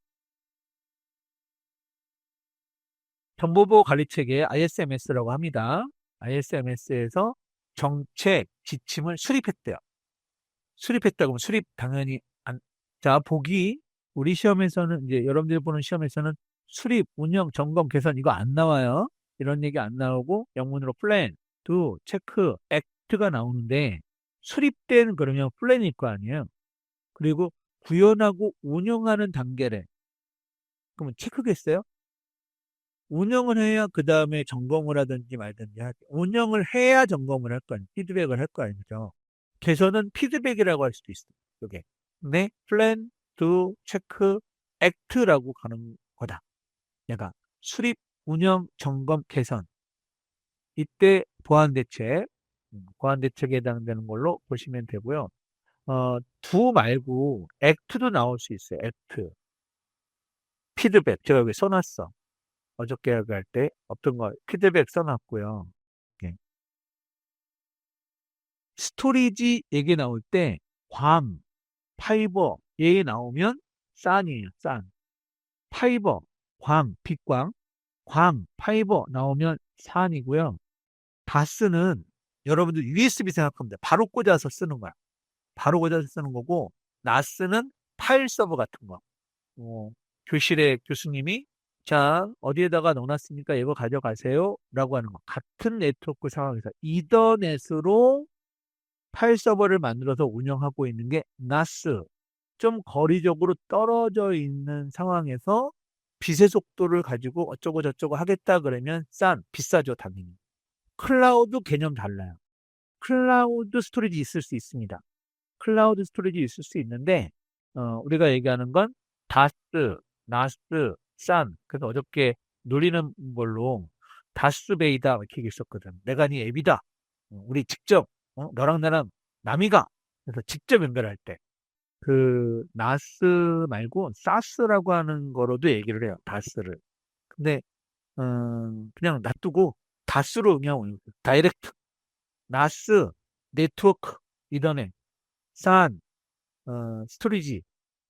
정보보호 관리체계 ISMS라고 합니다. ISMS에서 정책 지침을 수립했대요. 수립했다고 하면 수립 당연히 안, 자, 보기 우리 시험에서는 이제 여러분들이 보는 시험에서는 수립, 운영, 점검, 개선 이거 안 나와요. 이런 얘기 안 나오고 영문으로 플랜, 도, 체크, 액트가 나오는데 수립된 그러면 플랜일 거 아니에요. 그리고 구현하고 운영하는 단계래. 그러면 체크겠어요? 운영을 해야 그 다음에 점검을 하든지 말든지 하지. 운영을 해야 점검을 할 거 아니에요. 피드백을 할 거 아니죠. 개선은 피드백이라고 할 수도 있어요. 이게. 네, 플랜, 도, 체크, 액트라고 가는 거다. 얘가 수립, 운영, 점검, 개선. 이때 보안 대책, 보안 대책에 해당되는 걸로 보시면 되고요. 두 말고 액트도 나올 수 있어요. 액트. 피드백. 제가 여기 써놨어. 어저께 할 때 어떤 거 피드백 써놨고요. 이렇게. 스토리지 얘기 나올 때 광, 파이버 얘 나오면 싼이에요. 싼. 파이버, 광, 빛광, 광, 파이버 나오면 산이고요. 다스는 여러분들 USB 생각하면 돼. 바로 꽂아서 쓰는 거야. 바로 꽂아서 쓰는 거고, 나스는 파일 서버 같은 거. 교실에 교수님이 자, 어디에다가 넣어놨으니까 이거 가져가세요. 라고 하는 거. 같은 네트워크 상황에서 이더넷으로 파일 서버를 만들어서 운영하고 있는 게 나스. 좀 거리적으로 떨어져 있는 상황에서 빛의 속도를 가지고 어쩌고 저쩌고 하겠다 그러면 비싸죠, 당연히. 클라우드 개념 달라요. 클라우드 스토리지 있을 수 있습니다. 클라우드 스토리지 있을 수 있는데, 우리가 얘기하는 건 다스, 나스, 그래서 어저께 놀리는 걸로 다스베이다 이렇게 얘기했었거든. 내가 네 앱이다. 우리 직접, 너랑 나랑 남이가. 그래서 직접 연결할 때. 그 나스 말고 사스라고 하는 거로도 얘기를 해요. 다스를. 근데 그냥 놔두고 다스로 그냥 다이렉트 나스 네트워크 이더넷 산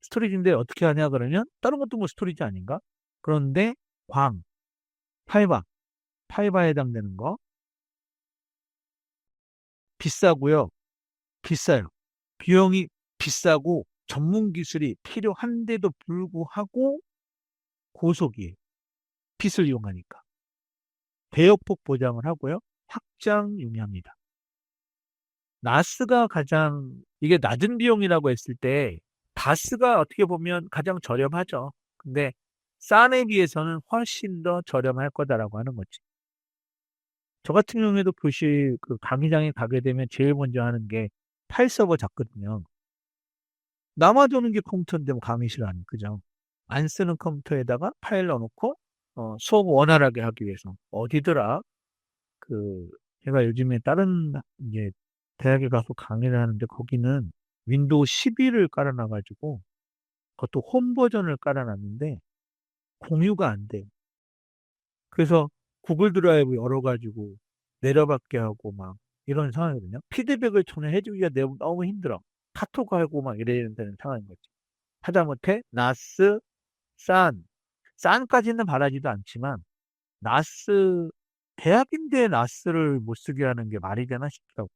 스토리지인데 어떻게 하냐 그러면 다른 것도 뭐 스토리지 아닌가? 그런데 광 파이바 파이바에 해당되는 거 비싸고요. 비싸요. 비용이 비싸고 전문 기술이 필요한데도 불구하고 고속이에요. 핏을 이용하니까. 대역폭 보장을 하고요. 확장 용이합니다. 나스가 가장, 이게 낮은 비용이라고 했을 때, 다스가 어떻게 보면 가장 저렴하죠. 근데, 싼에 비해서는 훨씬 더 저렴할 거다라고 하는 거지. 저 같은 경우에도 교실 그 강의장에 가게 되면 제일 먼저 하는 게 파일 서버 잡거든요. 남아도는 게 컴퓨터인데 뭐 감이 싫어하는, 그죠? 안 쓰는 컴퓨터에다가 파일 넣어놓고, 수업 원활하게 하기 위해서. 어디더라? 그, 제가 요즘에 다른, 이제, 대학에 가서 강의를 하는데 거기는 윈도우 12를 깔아놔가지고, 그것도 홈 버전을 깔아놨는데, 공유가 안 돼요. 그래서 구글 드라이브 열어가지고, 내려받게 하고 막, 이런 상황이거든요. 피드백을 전해주기가 너무 힘들어. 카톡하고 막 이래야 되는 상황인 거지. 하다못해, 나스, 싼, 싼까지는 바라지도 않지만, 나스, 대학인데 나스를 못 쓰게 하는 게 말이 되나 싶더라고.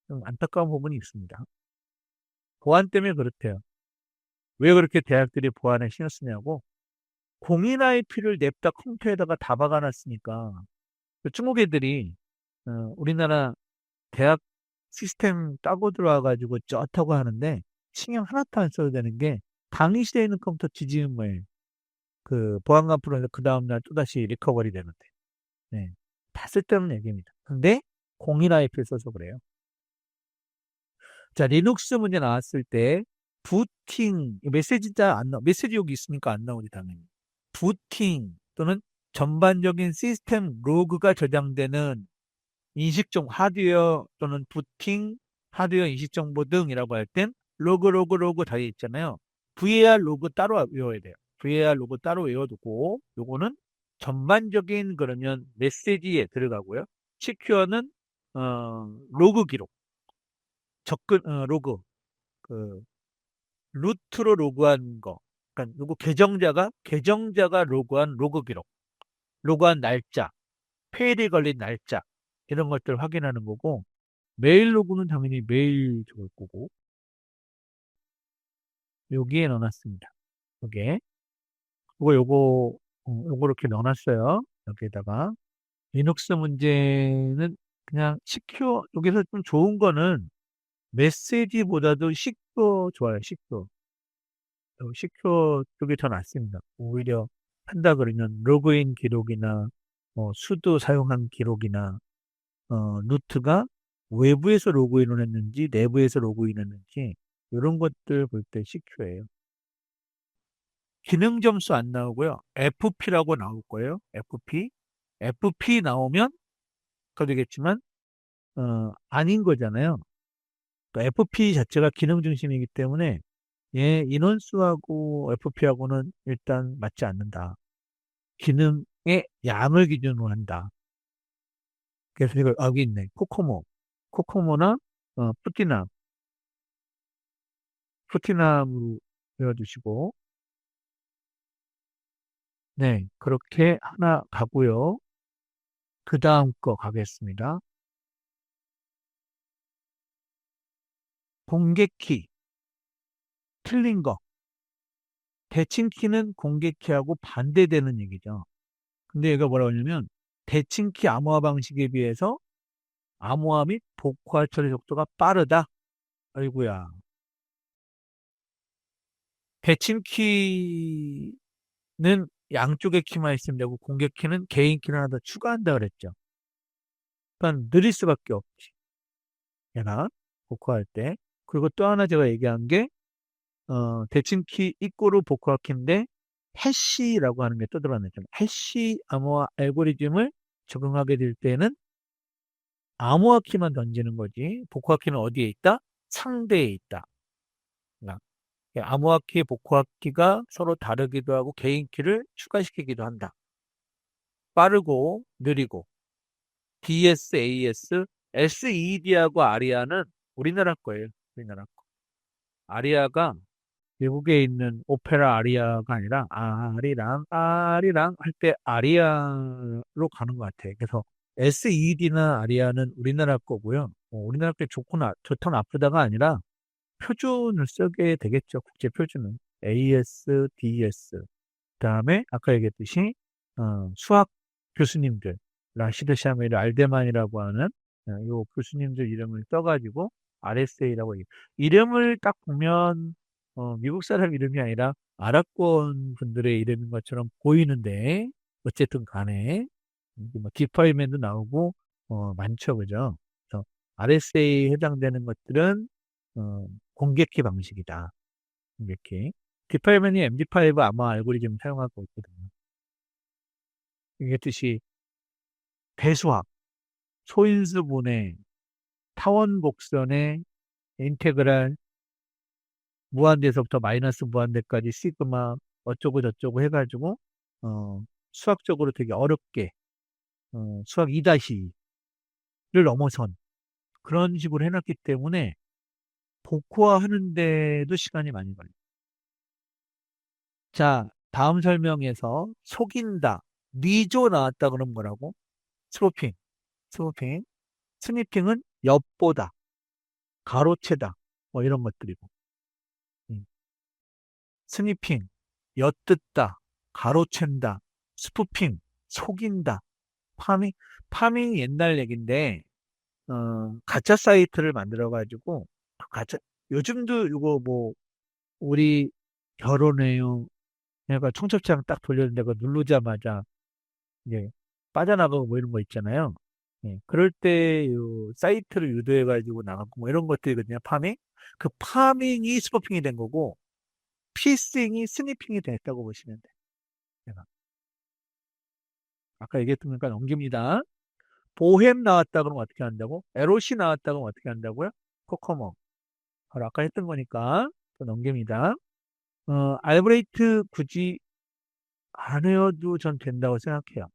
좀 안타까운 부분이 있습니다. 보안 때문에 그렇대요. 왜 그렇게 대학들이 보안에 신경 쓰냐고? 공인 IP를 냅다 컴퓨터에다가 다 박아놨으니까, 그 중국 애들이, 우리나라 대학 시스템 따고 들어와가지고 쩌다고 하는데, 신경 하나도 안 써도 되는 게, 강의실에 있는 컴퓨터 뒤지는 거예요. 그 보안관 프로에서 그 다음날 또다시 리커버리 되는데. 네. 다 쓸데없는 얘기입니다. 근데 공인 IP를 써서 그래요. 자, 리눅스 문제 나왔을 때 부팅 메시지 안 나, 메시지 여기 있으니까 안 나오지 당연히. 부팅 또는 전반적인 시스템 로그가 저장되는 인식정 하드웨어 또는 부팅 하드웨어 인식 정보 등이라고 할 땐 로그 다 있잖아요. VAR 로그 따로 외워야 돼요. VAR 로그 따로 외워두고 요거는 전반적인 그러면 메시지에 들어가고요. 시큐어는 로그 기록, 접근 로그 그 루트로 로그한 거. 그러니까 누구 계정자가 로그한 로그 기록, 로그한 날짜, 페일이 걸린 날짜 이런 것들 확인하는 거고 메일 로그는 당연히 메일 적을 거고 여기에 넣어놨습니다. 여기에 요거 이렇게 넣어놨어요. 여기에다가 리눅스 문제는 그냥 시큐어 여기서 좀 좋은 거는 메시지보다도 시큐어 좋아요. 시큐어 쪽이 더 낫습니다. 오히려 한다 그러면 로그인 기록이나 수도 사용한 기록이나 루트가 외부에서 로그인을 했는지 내부에서 로그인을 했는지 이런 것들 볼 때 시큐어예요. 기능 점수 안 나오고요. FP라고 나올 거예요. FP. FP 나오면 그 되겠지만 아닌 거잖아요. 그러니까 FP 자체가 기능 중심이기 때문에 얘 인원수하고 FP하고는 일단 맞지 않는다. 기능의 양을 기준으로 한다. 그래서 이걸 여기 있네. 코코모나 푸티남으로 외워주시고 네 그렇게 하나 가고요. 그 다음 거 가겠습니다. 공개키 틀린 거. 대칭키는 공개키하고 반대되는 얘기죠. 근데 얘가 뭐라고 하냐면 대칭키 암호화 방식에 비해서 암호화 및 복화 처리 속도가 빠르다. 아이고야. 대칭키는 양쪽의 키만 있으면 되고 공개키는 개인 키를 하나 더 추가한다 그랬죠. 그러니까 느릴 수밖에 없지. 얘가 복화할 때. 그리고 또 하나 제가 얘기한 게 대칭키 입구로 복화 키인데 해시라고 하는 게 또 들어왔네요. 해시 암호화 알고리즘을 적용하게 될 때는 암호화 키만 던지는 거지. 복화 키는 어디에 있다? 상대에 있다. 그러니까 암호화 키, 복화 키가 서로 다르기도 하고 개인 키를 추가시키기도 한다. 빠르고 느리고 DS, AS, SED하고 아리아는 우리나라 거예요. 우리나라 거. 아리아가 미국에 있는 오페라 아리아가 아니라 아리랑 할 때 아리아로 가는 것 같아. 그래서 SED나 아리아는 우리나라 거고요. 우리나라 게 좋다 나쁘다가 아니라 표준을 쓰게 되겠죠. 국제 표준은. AS, DS. 그다음에 아까 얘기했듯이 수학 교수님들 라시드 샤멜 알데만이라고 하는 요 교수님들 이름을 써가지고 RSA라고 이름을 딱 보면 미국 사람 이름이 아니라 아랍권 분들의 이름인 것처럼 보이는데 어쨌든 간에 뭐 디파이맨도 나오고 많죠, 그죠? 그래서 RSA에 해당되는 것들은 공개키 방식이다. 공개키. 디플레이먼이 MD5 아마 알고리즘 사용하고 있거든요. 이게 뜻이 배수학, 소인수분해, 타원 곡선의 인테그랄, 무한대에서부터 마이너스 무한대까지 시그마 어쩌고 저쩌고 해가지고 수학적으로 되게 어렵게 수학 2-를 넘어선 그런 식으로 해놨기 때문에 복구화하는데도 시간이 많이 걸려요. 자, 다음 설명에서 속인다, 니조 나왔다 그러면 뭐라고? 스포핑, 스포핑. 스니핑은 엿보다, 가로채다, 뭐 이런 것들이고. 음. 스니핑, 엿듣다, 가로챈다, 스푸핑, 속인다, 파밍. 파밍 옛날 얘기인데, 가짜 사이트를 만들어가지고, 가짜, 요즘도 이거 뭐, 우리 결혼해요. 내가 청첩장 딱 돌렸는데, 그거 누르자마자, 이제, 빠져나가고 뭐 이런 거 있잖아요. 예, 그럴 때, 요, 사이트를 유도해가지고 나가고 뭐 이런 것들이거든요, 파밍. 그 파밍이 스포핑이 된 거고, 피싱이 스니핑이 됐다고 보시면 돼요. 제가. 아까 얘기했던 거니까 넘깁니다. 보햄 나왔다 그러면 어떻게 한다고? 에롯이 나왔다 그러면 어떻게 한다고요? 코커머. 바로 아까 했던 거니까 또 넘깁니다. 알브레이트 굳이 안 외워도 전 된다고 생각해요.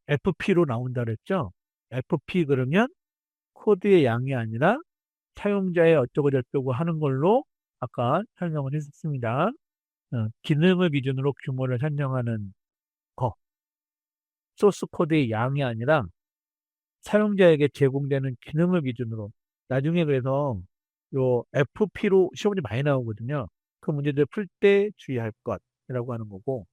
FP로 나온다 그랬죠? FP 그러면 코드의 양이 아니라 사용자의 어쩌고 저쩌고 하는 걸로 아까 설명을 했었습니다. 기능을 기준으로 규모를 산정하는 거. 소스 코드의 양이 아니라 사용자에게 제공되는 기능을 기준으로 나중에 그래서 요 FP로 시험이 많이 나오거든요. 그 문제들 풀 때 주의할 것이라고 하는 거고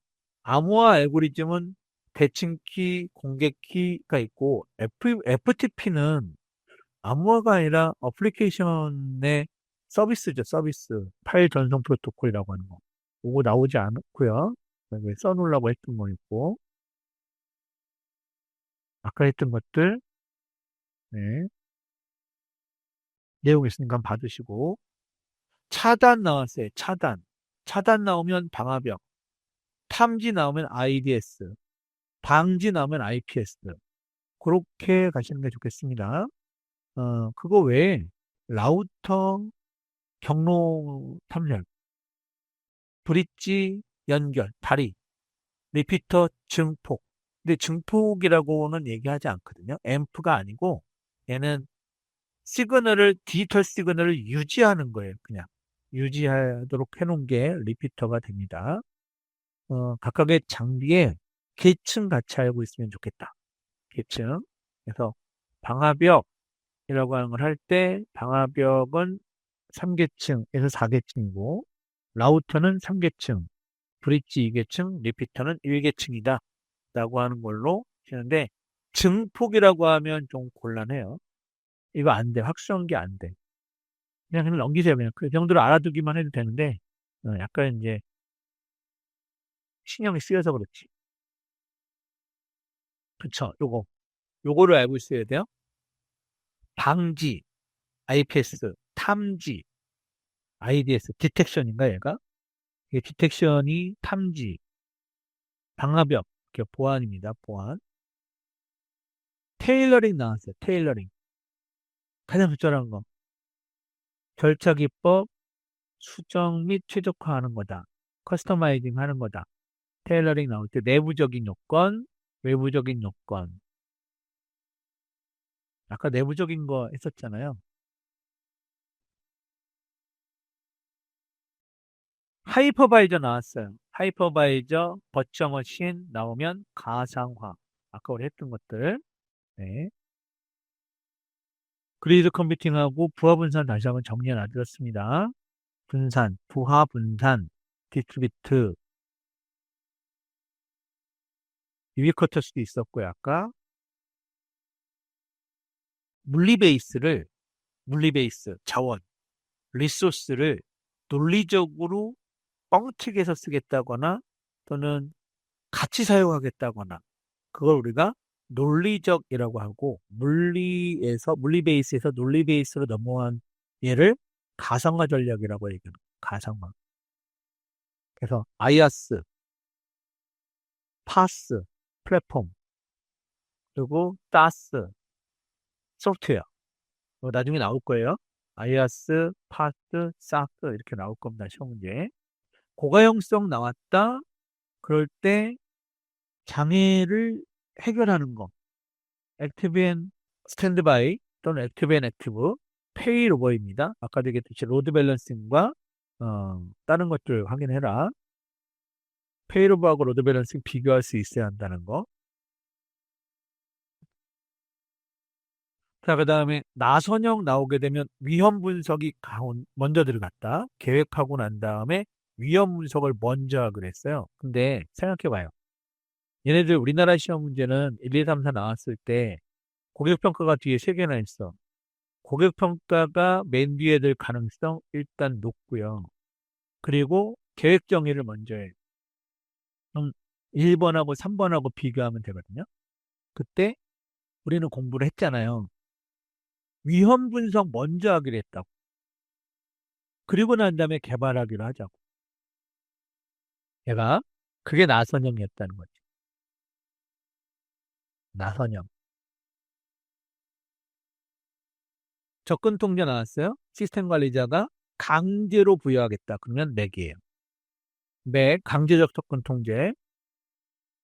암호화 알고리즘은 대칭키, 공개키가 있고 FTP는 암호화가 아니라 어플리케이션의 서비스죠, 서비스. 파일 전송 프로토콜이라고 하는 거. 그거 나오지 않았고요. 여기 써놓으려고 했던 거 있고 아까 했던 것들 네, 내용 있으니까 한번 받으시고 차단 나왔어요. 차단. 차단 나오면 방화벽. 탐지 나오면 IDS. 방지 나오면 IPS. 그렇게 가시는 게 좋겠습니다. 그거 외에 라우터 경로 탐색, 브릿지 연결, 다리, 리피터 증폭. 근데 증폭이라고는 얘기하지 않거든요. 앰프가 아니고 얘는 시그널을, 디지털 시그널을 유지하는 거예요. 그냥. 유지하도록 해놓은 게 리피터가 됩니다. 각각의 장비에 계층 같이 알고 있으면 좋겠다. 계층. 그래서 방화벽이라고 하는 걸 할 때 방화벽은 3계층에서 4계층이고 라우터는 3계층, 브릿지 2계층, 리피터는 1계층이다. 라고 하는 걸로 하는데 증폭이라고 하면 좀 곤란해요. 이거 안 돼. 확실한 게 안 돼. 그냥 넘기세요. 그냥 그 정도로 알아두기만 해도 되는데 약간 이제 신경이 쓰여서 그렇지. 그쵸? 요거를 알고 있어야 돼요. 방지, IPS, 탐지, IDS, 디텍션인가 얘가? 이게 디텍션이 탐지, 방화벽, 보안입니다. 보안. 테일러링 나왔어요. 테일러링. 가장 적절한 거. 절차 기법, 수정 및 최적화하는 거다. 커스터마이징 하는 거다. 테일러링 나올 때 내부적인 요건, 외부적인 요건. 아까 내부적인 거 했었잖아요. 하이퍼바이저 나왔어요. 하이퍼바이저, 버처머신 나오면 가상화. 아까 우리 했던 것들. 네. 그리드 컴퓨팅하고 부하 분산 다시 한번 정리해 놔드렸습니다. 분산, 부하 분산, 디스트리뷰트, 유비쿼터스도 있었고요. 아까 물리 베이스, 자원, 리소스를 논리적으로 뻥튀기해서 쓰겠다거나 또는 같이 사용하겠다거나 그걸 우리가 논리적이라고 하고, 물리 베이스에서 논리 베이스로 넘어간 얘를 가상화 전략이라고 얘기해요. 가상화. 그래서 아이아스, 파스, 플랫폼, 그리고 다스, 소프트웨어. 나중에 나올 거예요. 아이아스, 파스, 사스 이렇게 나올 겁니다. 시험 문제. 고가형성 나왔다. 그럴 때 장애를 해결하는 거. 액티브 앤 스탠드바이 또는 액티브 앤 액티브 페이로버입니다. 아까도 얘기했듯이 로드 밸런싱과 다른 것들 확인해라. 페이로버하고 로드 밸런싱 비교할 수 있어야 한다는 거. 자, 그 다음에 나선형 나오게 되면 위험 분석이 먼저 들어갔다. 계획하고 난 다음에 위험 분석을 먼저 하기로 했어요. 근데 생각해봐요. 얘네들 우리나라 시험 문제는 1, 2, 3, 4 나왔을 때 고객평가가 뒤에 3개나 있어. 고객평가가 맨 뒤에 들 가능성 일단 높고요. 그리고 계획 정의를 먼저 해. 그럼 1번하고 3번하고 비교하면 되거든요. 그때 우리는 공부를 했잖아요. 위험 분석 먼저 하기로 했다고. 그리고 난 다음에 개발하기로 하자고. 얘가 그게 나선형이었다는 거지. 나선형. 접근 통제 나왔어요. 시스템 관리자가 강제로 부여하겠다. 그러면 맥이에요. 맥, 강제적 접근 통제.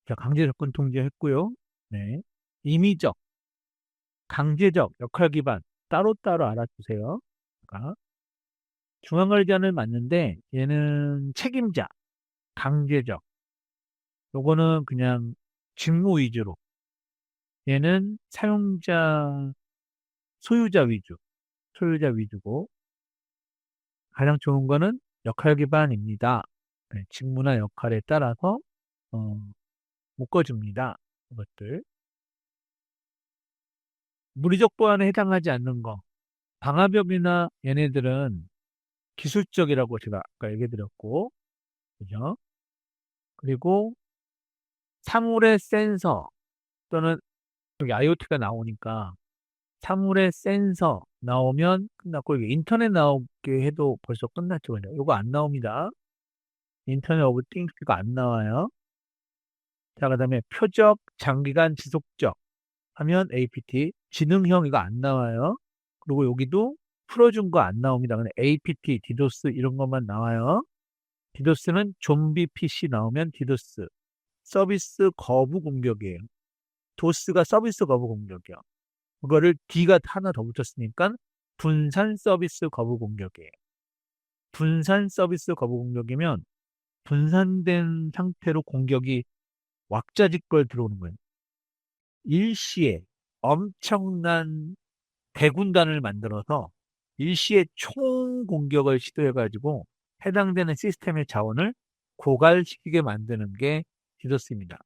자, 강제 접근 통제 했고요. 네. 임의적, 강제적, 역할 기반 따로따로 알아두세요. 자, 중앙관리자는 맞는데 얘는 책임자, 강제적. 요거는 그냥 직무 위주로. 얘는 사용자, 소유자 위주. 소유자 위주고 가장 좋은 거는 역할 기반입니다. 네, 직무나 역할에 따라서 어, 묶어줍니다. 이것들. 물리적 보안에 해당하지 않는 거. 방화벽이나 얘네들은 기술적이라고 제가 아까 얘기 드렸고, 그죠? 그리고 사물의 센서 또는 여기 IoT가 나오니까 사물의 센서 나오면 끝났고, 이게 인터넷 나오게 해도 벌써 끝났죠. 그죠? 이거 안 나옵니다. 인터넷 오브 띵스가 안 나와요. 자, 그 다음에 표적, 장기간 지속적 하면 APT, 지능형 이거 안 나와요. 그리고 여기도 풀어준 거 안 나옵니다. 근데 APT, 디도스 이런 것만 나와요. 디도스는 좀비 PC 나오면 디도스, 서비스 거부 공격이에요. 도스가 서비스 거부 공격이요. 그거를 D가 하나 더 붙였으니까 분산 서비스 거부 공격이에요. 분산 서비스 거부 공격이면 분산된 상태로 공격이 왁자지껄 들어오는 거예요. 일시에 엄청난 대군단을 만들어서 일시에 총공격을 시도해가지고 해당되는 시스템의 자원을 고갈시키게 만드는 게 디도스입니다.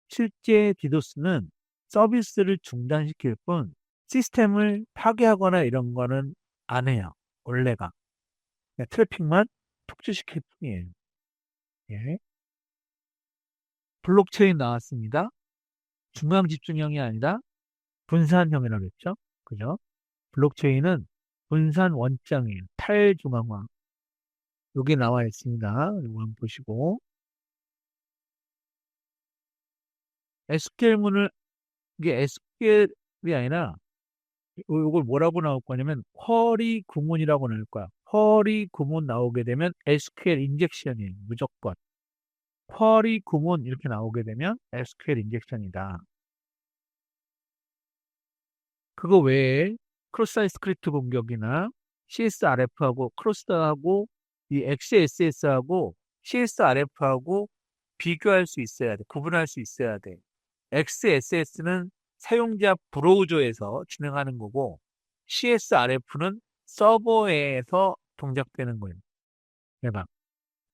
실제 디도스는 서비스를 중단시킬 뿐 시스템을 파괴하거나 이런 거는 안 해요. 원래가. 그냥 트래픽만 톡주시킬 뿐이에요. 예. 블록체인 나왔습니다. 중앙 집중형이 아니라 분산형이라고 했죠. 그죠? 블록체인은 분산 원장이에요. 탈중앙화. 여기 나와 있습니다. 이거 한번 보시고. SQL문을, 이게 SQL이 아니라, 이걸 뭐라고 나올 거냐면, 쿼리 구문이라고 나올 거야. 쿼리 구문 나오게 되면 SQL 인젝션이에요. 무조건. 쿼리 구문 이렇게 나오게 되면 SQL 인젝션이다. 그거 외에 크로스사이트 스크립트 공격이나 CSRF하고 크로스하고 이 XSS하고 CSRF하고 비교할 수 있어야 돼. 구분할 수 있어야 돼. XSS는 사용자 브라우저에서 진행하는 거고 CSRF는 서버에서 동작되는 거예요.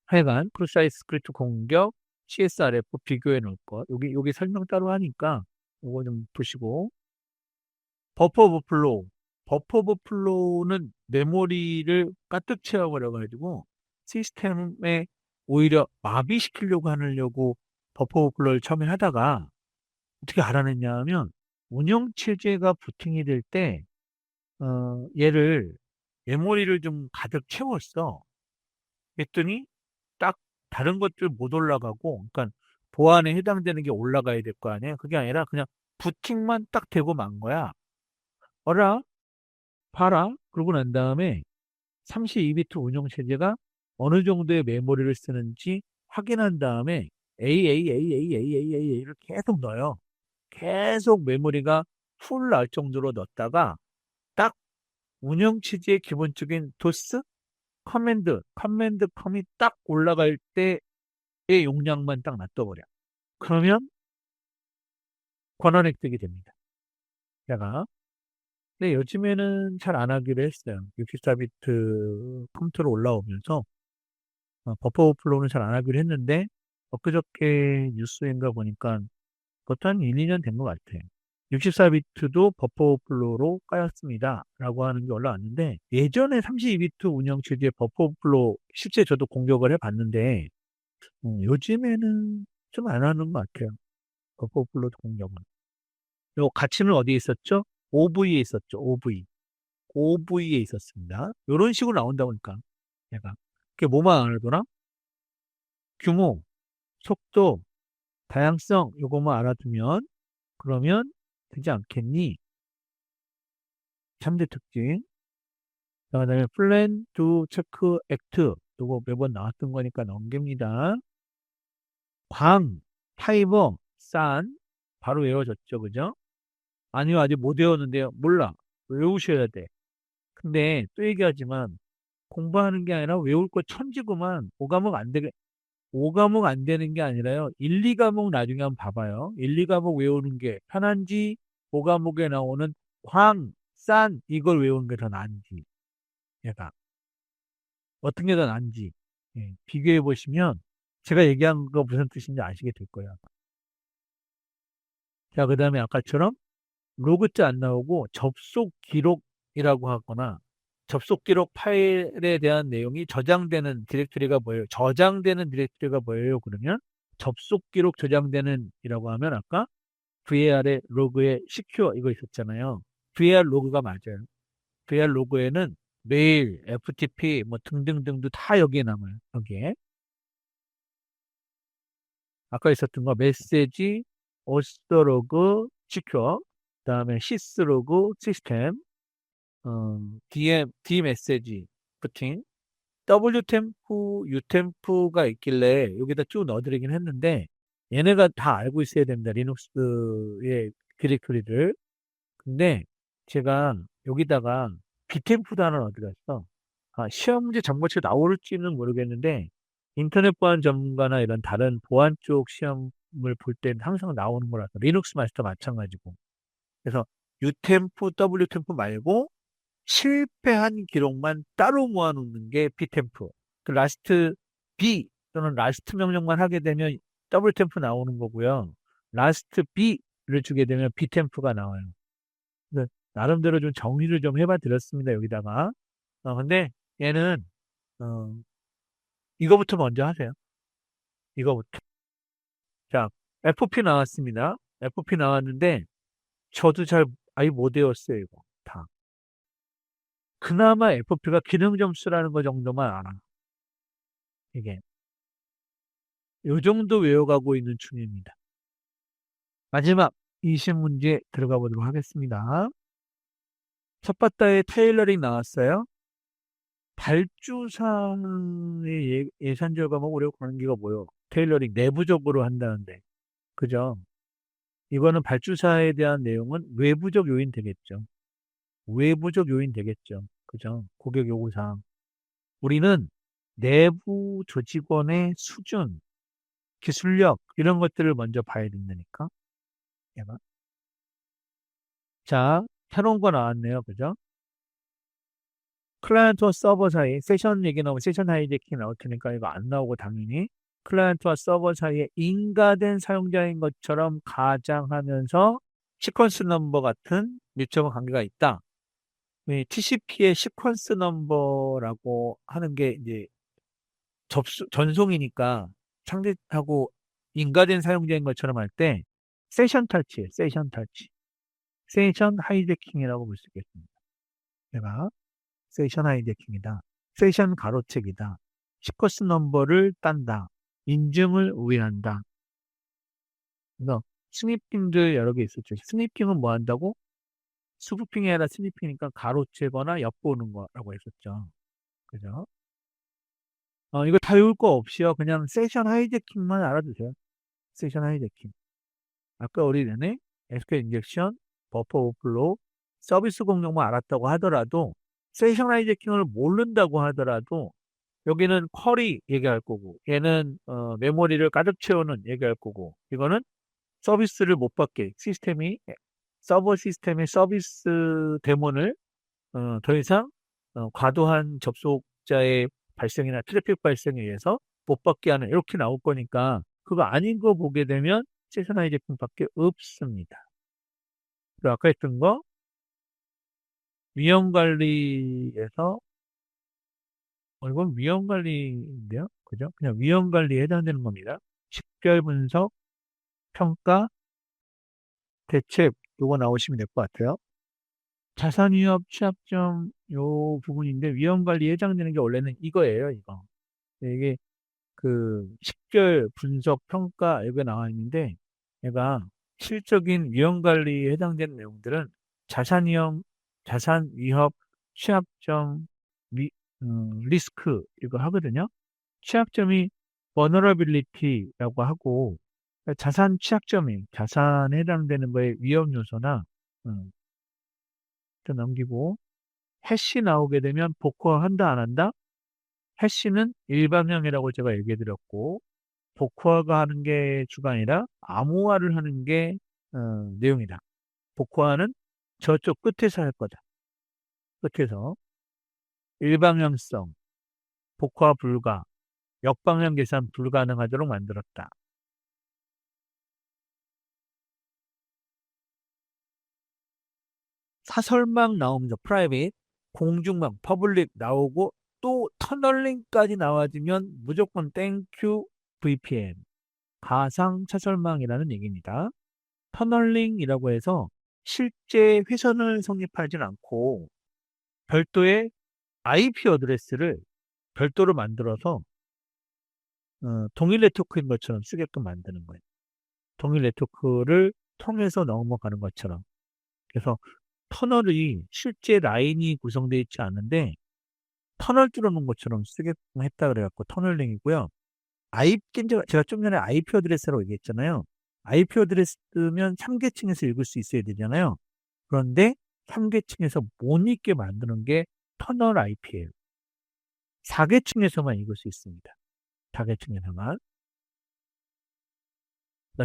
하여간 크로스사이트 스크립트 공격, CSRF 비교해 놓을 것. 여기 설명 따로 하니까 이거 좀 보시고. 버퍼 오버플로우. 버퍼 오버플로우는 메모리를 가득 채워버려가지고 시스템에 오히려 마비시키려고 하려고 버퍼 오버플로우를 처음에 하다가 어떻게 알아냈냐 하면 운영체제가 부팅이 될 때, 얘를, 메모리를 좀 가득 채웠어. 그랬더니 딱 다른 것들 못 올라가고, 그러니까 보안에 해당되는 게 올라가야 될 거 아니야? 그게 아니라 그냥 부팅만 딱 되고 만 거야. 어라? 봐라. 그러고 난 다음에 32비트 운영체제가 어느 정도의 메모리를 쓰는지 확인한 다음에 AAAAAAA를 계속 넣어요. 계속 메모리가 풀 날 정도로 넣었다가 딱 운영체제의 기본적인 도스, 커맨드 컴이 딱 올라갈 때의 용량만 딱 놔둬버려. 그러면 권한 획득이 됩니다. 제가. 근데 요즘에는 잘 안 하기로 했어요. 64비트 컴퓨터로 올라오면서 버퍼 오버플로우는 잘 안 하기로 했는데 엊그저께 뉴스인가 보니까 그것도 한 1, 2년 된 것 같아요. 64비트도 버퍼 오버플로우로 까였습니다. 라고 하는 게 올라왔는데 예전에 32비트 운영 체제의 버퍼 오버플로우 실제 저도 공격을 해봤는데 요즘에는 좀 안 하는 것 같아요. 버퍼 오버플로우 공격은. 요 가치는 어디에 있었죠? OV에 있었죠. OV. OV에 있었습니다. 이런 식으로 나온다 보니까 얘가 그게 뭐만 알아두나? 규모, 속도, 다양성 요것만 알아두면 그러면 되지 않겠니? 3대 특징. 그다음에 플랜 투 체크 액트 요거 매번 나왔던 거니까 넘깁니다. 광, 파이버, 산 바로 외워졌죠, 그죠? 아니요, 아직 못 외웠는데요. 몰라. 외우셔야 돼. 근데 또 얘기하지만 공부하는 게 아니라 외울 거 천지구만. 5과목 안 되게 5과목 안 되는 게 아니라요. 1, 2과목 나중에 한번 봐봐요. 1, 2과목 외우는 게 편한지 5과목에 나오는 광, 산 이걸 외우는 게 더 나은지 얘가 어떤 게 더 나은지 비교해 보시면 제가 얘기한 거 무슨 뜻인지 아시게 될 거예요. 자, 그 다음에 아까처럼 로그자 안 나오고 접속 기록이라고 하거나 접속 기록 파일에 대한 내용이 저장되는 디렉토리가 뭐예요? 저장되는 디렉토리가 뭐예요? 그러면 접속 기록 저장되는 이라고 하면 아까 VAR의 로그에 secure 이거 있었잖아요. VAR 로그가 맞아요. VAR 로그에는 메일, FTP 뭐 등등등도 다 여기에 남아요. 여기에. 아까 있었던 거 메시지, 오스더로그, secure, 그다음에 시스로그, 시스템, D 메시지, 부팅, W템프, U템프가 있길래 여기다 쭉 넣어드리긴 했는데 얘네가 다 알고 있어야 됩니다. 리눅스의 디렉토리를. 근데 제가 여기다가 B템프도 하나 넣어드렸어. 시험 문제 정보치 나올지는 모르겠는데 인터넷 보안 전문가나 이런 다른 보안 쪽 시험을 볼 때는 항상 나오는 거라서 리눅스 마스터 마찬가지고. 그래서 U템프, W템프 말고 실패한 기록만 따로 모아놓는 게 B템프. 그 라스트 B 또는 라스트 명령만 하게 되면 더블 템프 나오는 거고요. 라스트 B를 주게 되면 B템프가 나와요. 그래서 나름대로 좀 정리를 좀 해봐 드렸습니다. 여기다가. 근데 얘는 어, 이거부터 먼저 하세요. 이거부터. 자, FP 나왔습니다. FP 나왔는데 저도 잘 아예 못 외웠어요. 이거 다. 그나마 FP가 기능 점수라는 거 정도만 알아. 이게. 요 정도 외워가고 있는 중입니다. 마지막 20문제 들어가 보도록 하겠습니다. 첫 바다에 테일러링 나왔어요. 발주사의 예산 절감하고 우리가 관계가 뭐요? 테일러링 내부적으로 한다는데. 그죠? 이거는 발주사에 대한 내용은 외부적 요인 되겠죠. 외부적 요인 되겠죠. 그죠? 고객 요구사항. 우리는 내부 조직원의 수준, 기술력, 이런 것들을 먼저 봐야 된다니까. 얘가. 자, 새로운 거 나왔네요. 그죠? 클라이언트와 서버 사이, 세션 얘기 나오면 세션 하이제킹 나올 테니까 이거 안 나오고 당연히 클라이언트와 서버 사이에 인가된 사용자인 것처럼 가장하면서 시퀀스 넘버 같은 밀접한 관계가 있다. 이 TCP의 시퀀스 넘버라고 하는 게 이제 전송이니까 상대하고 인가된 사용자인 것처럼 할 때 세션 탈취예요. 세션 탈취. 세션 하이제킹이라고 볼 수 있겠습니다. 내가 세션 하이제킹이다. 세션 가로채기다. 시커스 넘버를 딴다. 인증을 우회한다. 그래서 스니핑들 여러 개 있었죠. 스니핑은 뭐 한다고? 스푸핑이 아니라 스니핑이니까 가로채거나 엿보는 거라고 했었죠. 그죠? 이거 다 외울 거 없이요. 그냥 세션 하이제킹만 알아두세요. 세션 하이제킹. 아까 우리 전에 SQL 인젝션, 버퍼 오버플로우, 서비스 공룡만 알았다고 하더라도 세션 하이제킹을 모른다고 하더라도 여기는 쿼리 얘기할 거고 얘는 메모리를 가득 채우는 얘기할 거고 이거는 서비스를 못 받게 시스템이 서버 시스템의 서비스 데몬을 더 이상 과도한 접속자의 발생이나 트래픽 발생에 의해서 못 받게 하는 이렇게 나올 거니까 그거 아닌 거 보게 되면 세션 하이제킹밖에 없습니다. 그리고 아까 했던 거 위험 관리에서 이건 위험 관리인데요. 그죠? 그냥 위험 관리에 해당되는 겁니다. 식별 분석, 평가, 대책 요거 나오시면 될 것 같아요. 자산 위협 취약점 요 부분인데 위험 관리에 해당되는 게 원래는 이거예요, 이거. 이게 그 식별 분석 평가 여기 나와 있는데 얘가 실적인 위험 관리에 해당되는 내용들은 자산 위험, 자산 위협, 취약점, 리, 리스크 이거 하거든요. 취약점이 vulnerability라고 하고 자산 취약점이 자산에 해당되는 거에 위험 요소나 또 넘기고 해시 나오게 되면 복구한다 안 한다? 해시는 일반형이라고 제가 얘기해 드렸고 복구화가 하는 게 주가 아니라 암호화를 하는 게 내용이다. 복구화는 저쪽 끝에서 할 거다. 끝에서 일방향성, 복구화 불가, 역방향 계산 불가능하도록 만들었다. 사설망 나오면서 프라이빗, 공중망, 퍼블릭 나오고 또 터널링까지 나와주면 무조건 땡큐 VPN, 가상 사설망이라는 얘기입니다. 터널링이라고 해서 실제 회선을 성립하진 않고 별도의 IP 어드레스를 별도로 만들어서 동일 네트워크인 것처럼 쓰게끔 만드는 거예요. 동일 네트워크를 통해서 넘어가는 것처럼. 그래서 터널이 실제 라인이 구성되어 있지 않은데 터널 뚫어놓은 것처럼 쓰게끔 했다 그래갖고 터널링이고요. 제가 좀 전에 IP 어드레스라고 얘기했잖아요. IP 어드레스 뜨면 3계층에서 읽을 수 있어야 되잖아요. 그런데 3계층에서 못 읽게 만드는 게 터널 IP예요. 4계층에서만 읽을 수 있습니다. 4계층에서만.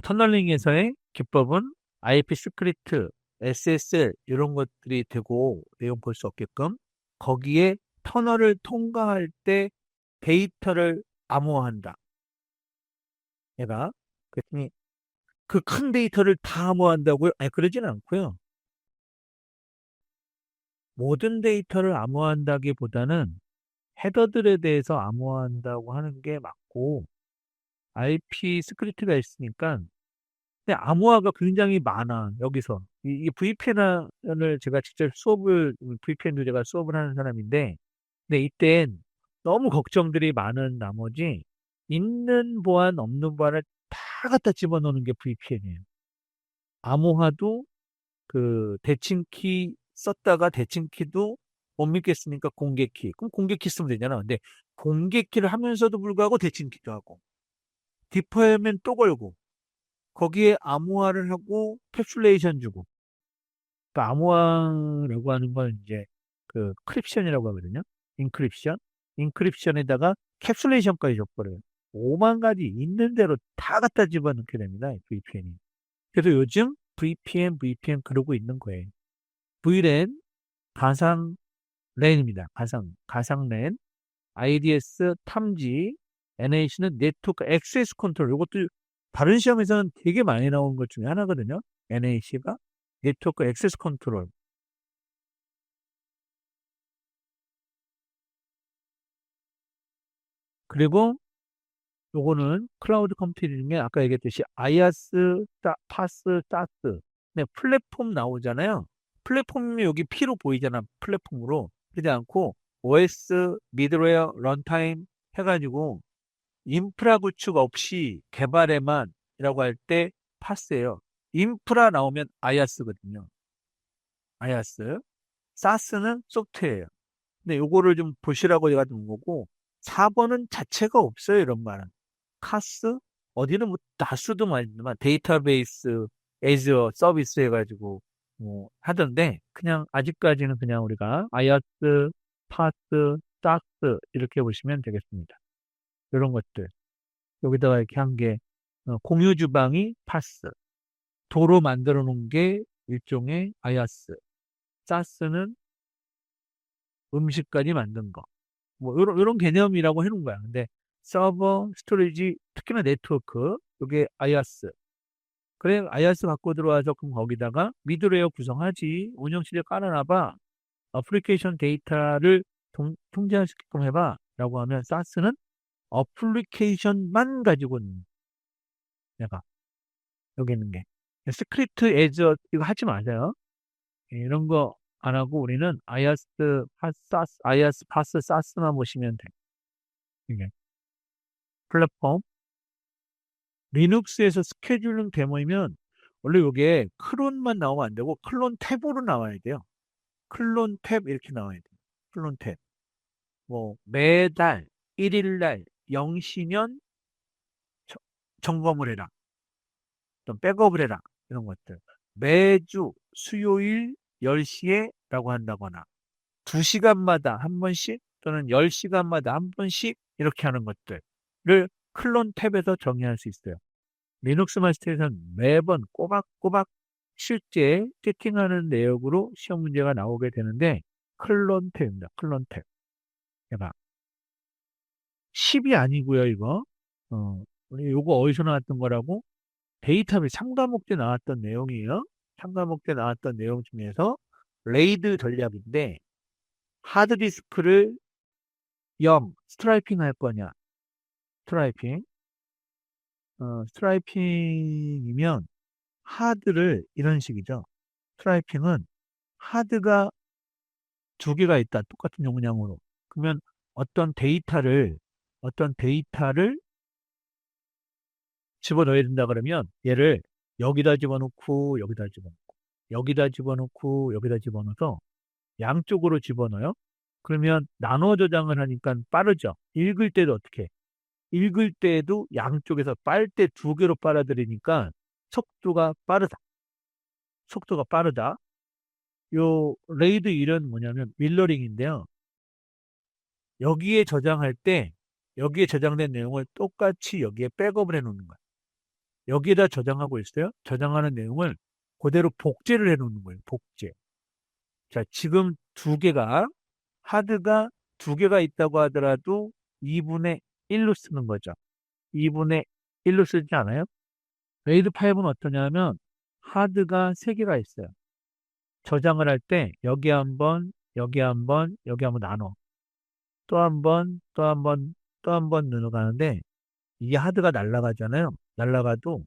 터널링에서의 기법은 IP 시크리트, SSL 이런 것들이 되고 내용 볼 수 없게끔 거기에 터널을 통과할 때 데이터를 암호화한다. 얘가 그랬더니 그 큰 데이터를 다 암호화한다고요? 아니 그러진 않고요. 모든 데이터를 암호화한다기보다는 헤더들에 대해서 암호화한다고 하는 게 맞고 IP 시크리트가 있으니까 근데 암호화가 굉장히 많아 여기서 이 VPN을 제가 직접 VPN도 제가 수업을 하는 사람인데 근데 이땐 너무 걱정들이 많은 나머지 있는 보안 없는 보안을 다 갖다 집어넣는 게 VPN이에요. 암호화도 그 대칭키 썼다가 대칭키도 못 믿겠으니까 공개키. 그럼 공개키 쓰면 되잖아. 근데 공개키를 하면서도 불구하고 대칭키도 하고 디퍼하면 또 걸고 거기에 암호화를 하고 캡슐레이션 주고 그러니까 암호화라고 하는 건 이제 그 크립션이라고 하거든요. 인크립션. 인크립션에다가 캡슐레이션까지 줘버려요. 5만 가지 있는 대로 다 갖다 집어넣게 됩니다. VPN이. 그래서 요즘 VPN 그러고 있는 거예요. VLAN, 가상 랜입니다. 가상 랜, IDS 탐지, NAC는 네트워크 액세스 컨트롤. 이것도 다른 시험에서는 되게 많이 나온 것 중에 하나거든요. NAC가 네트워크 액세스 컨트롤. 그리고 요거는 클라우드 컴퓨팅 중에 아까 얘기했듯이 아이아스, 파스, 사스. 네, 플랫폼 나오잖아요. 플랫폼이 여기 P로 보이잖아. 플랫폼으로. 그러지 않고 OS, 미드웨어, 런타임 해가지고 인프라 구축 없이 개발에만 이라고 할 때 파스예요. 인프라 나오면 아이아스거든요. 아이아스. 사스는 소프트웨어예요. 근데 요거를 좀 보시라고 제가 둔 거고 4번은 자체가 없어요. 이런 말은. 카스 어디는 뭐 다수도 말지만 데이터베이스 애저 서비스 해가지고 뭐 하던데 그냥 아직까지는 그냥 우리가 아이아스, 파스, 사스 이렇게 보시면 되겠습니다. 이런 것들 여기다가 이렇게 한 게 공유 주방이 파스, 도로 만들어 놓은 게 일종의 아이아스, 사스는 음식까지 만든 거. 뭐 이런 개념이라고 해놓은 거야. 근데 서버, 스토리지, 특히나 네트워크, 이게 아이아스. 그래, 아이아스 갖고 들어와서 그럼 거기다가 미드웨어 구성하지. 운영실에 깔아놔봐. 어플리케이션 데이터를 통제하게끔 해봐. 라고 하면 사스는 어플리케이션만 가지고는 내가 여기 있는 게. 스크립트 애저 이거 하지 마세요. 이런 거 안 하고 우리는 아이아스, 파스, 사스만 보시면 돼. 이게 플랫폼. 리눅스에서 스케줄링 데모이면 원래 이게 클론만 나오면 안 되고 클론 탭으로 나와야 돼요. 클론 탭 이렇게 나와야 돼요. 클론 탭. 뭐 매달 1일날 0시면 점검을 해라. 또 백업을 해라. 이런 것들. 매주 수요일 10시에 라고 한다거나 2시간마다 한 번씩 또는 10시간마다 한 번씩 이렇게 하는 것들을 클론 탭에서 정의할 수 있어요. 리눅스 마스터에서는 매번 꼬박꼬박 실제 채팅하는 내역으로 시험 문제가 나오게 되는데 클론 탭입니다. 클론 탭. 해봐. 10이 아니고요, 이거. 우리 요거 어디서 나왔던 거라고? 데이터베이스 상과목 때 나왔던 내용이에요. 상과목 때 나왔던 내용 중에서 레이드 전략인데 하드디스크를 0, 스트라이핑 할 거냐? 스트라이핑. 스트라이핑이면 하드를 이런 식이죠. 스트라이핑은 하드가 두 개가 있다. 똑같은 용량으로. 그러면 어떤 데이터를 집어넣어야 된다 그러면 얘를 여기다 집어넣고 여기다 집어넣고 여기다 집어넣고 여기다 집어넣어서 양쪽으로 집어넣어요. 그러면 나눠 저장을 하니까 빠르죠. 읽을 때도 어떻게 해? 읽을 때도 양쪽에서 빨대 두 개로 빨아들이니까 속도가 빠르다. 속도가 빠르다. 요 레이드 일은 뭐냐면 밀러링인데요. 여기에 저장된 내용을 똑같이 여기에 백업을 해 놓는 거예요. 여기에다 저장하고 있어요. 저장하는 내용을 그대로 복제를 해 놓는 거예요. 복제. 자, 지금 하드가 두 개가 있다고 하더라도 2분의 1로 쓰는 거죠. 2분의 1로 쓰지 않아요? 레이드 5는 어떠냐면 하드가 세 개가 있어요. 저장을 할 때 여기 한 번, 여기 한 번, 여기 한 번 나눠. 또 한 번, 또 한 번, 또 한 번 늘어가는데 이게 하드가 날아가잖아요. 날아가도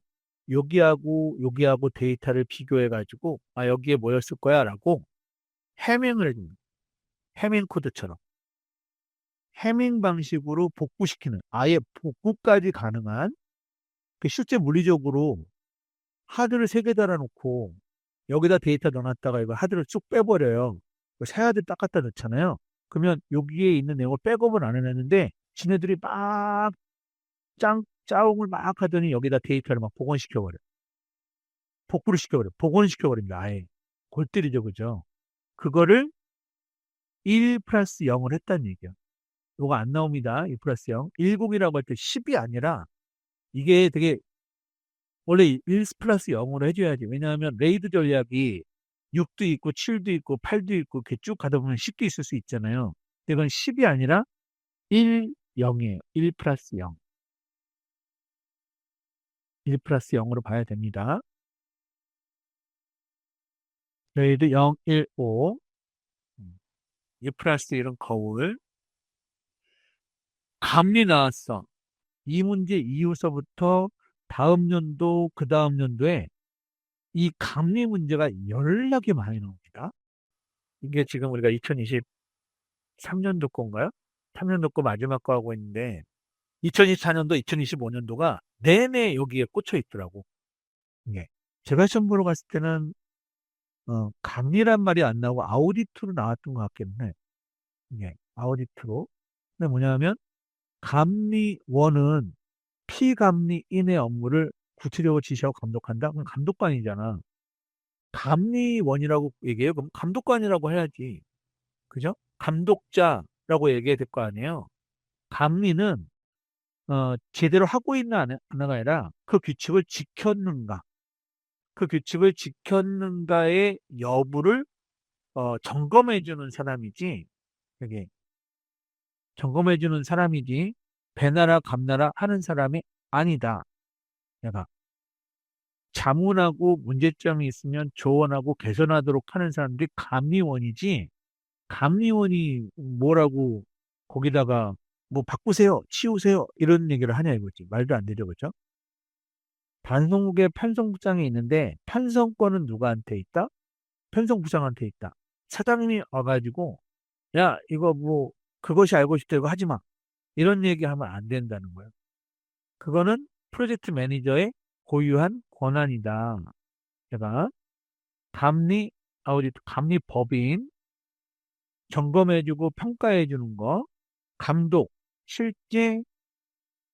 여기하고 데이터를 비교해가지고 아 여기에 뭐였을 거야라고 해밍을 해줍니다. 해밍 코드처럼 해밍 방식으로 복구시키는 아예 복구까지 가능한 실제 물리적으로 하드를 세 개 달아놓고 여기다 데이터 넣어놨다가 이거 하드를 쭉 빼버려요. 새 하드 딱 갖다 넣잖아요. 그러면 여기에 있는 내용을 백업을 안 해놨는데 지네들이 막 짜옹을 막 하더니 여기다 데이터를 막 복원시켜버려. 복구를 시켜버려. 복원을 시켜버립니다. 아예. 골 때리죠. 그죠? 그거를 1 플러스 0을 했다는 얘기야. 이거 안 나옵니다. 1 플러스 0. 10이라고 할 때 10이 아니라 이게 되게 원래 1 플러스 0으로 해줘야지. 왜냐하면 레이드 전략이 6도 있고 7도 있고 8도 있고 이렇게 쭉 가다 보면 10도 있을 수 있잖아요. 근데 이건 10이 아니라 1, 0이에요. 1 플러스 0. 1 플러스 0으로 봐야 됩니다. 레이드 0, 1, 5. 2 플러스 1은 거울. 감리 나왔어. 이 문제 이후서부터 다음 연도, 그 다음 연도에 이 감리 문제가 연락이 많이 나옵니다. 이게 지금 우리가 2023년도 건가요? 3년도 거 마지막 거 하고 있는데 2024년도, 2025년도가 내내 여기에 꽂혀 있더라고. 이게 제가 시험 보러 갔을 때는 감리란 말이 안 나오고 아우디트로 나왔던 것 같긴 해. 이게 아우디트로. 근데 뭐냐면 감리원은 피감리인의 업무를 구체적으로 지시하고 감독한다? 그럼 감독관이잖아. 감리원이라고 얘기해요? 그럼 감독관이라고 해야지. 그죠? 감독자라고 얘기해야 될 거 아니에요? 감리는 제대로 하고 있나 안 하나가 아니라 그 규칙을 지켰는가, 그 규칙을 지켰는가의 여부를 점검해주는 사람이지, 이게 점검해주는 사람이지, 배나라 감나라 하는 사람이 아니다. 내가 자문하고 문제점이 있으면 조언하고 개선하도록 하는 사람들이 감리원이지, 감리원이 뭐라고 거기다가 뭐 바꾸세요, 치우세요 이런 얘기를 하냐 이거지. 말도 안 되죠, 그죠? 반송국에 편성부장이 있는데 편성권은 누구한테 있다? 편성부장한테 있다. 사장님이 와가지고 야 이거 뭐 그것이 알고 싶다 이거 하지 마 이런 얘기하면 안 된다는 거예요. 그거는 프로젝트 매니저의 고유한 권한이다. 제가 감리 아우디트 감리 법인 점검해주고 평가해주는 거, 감독 실제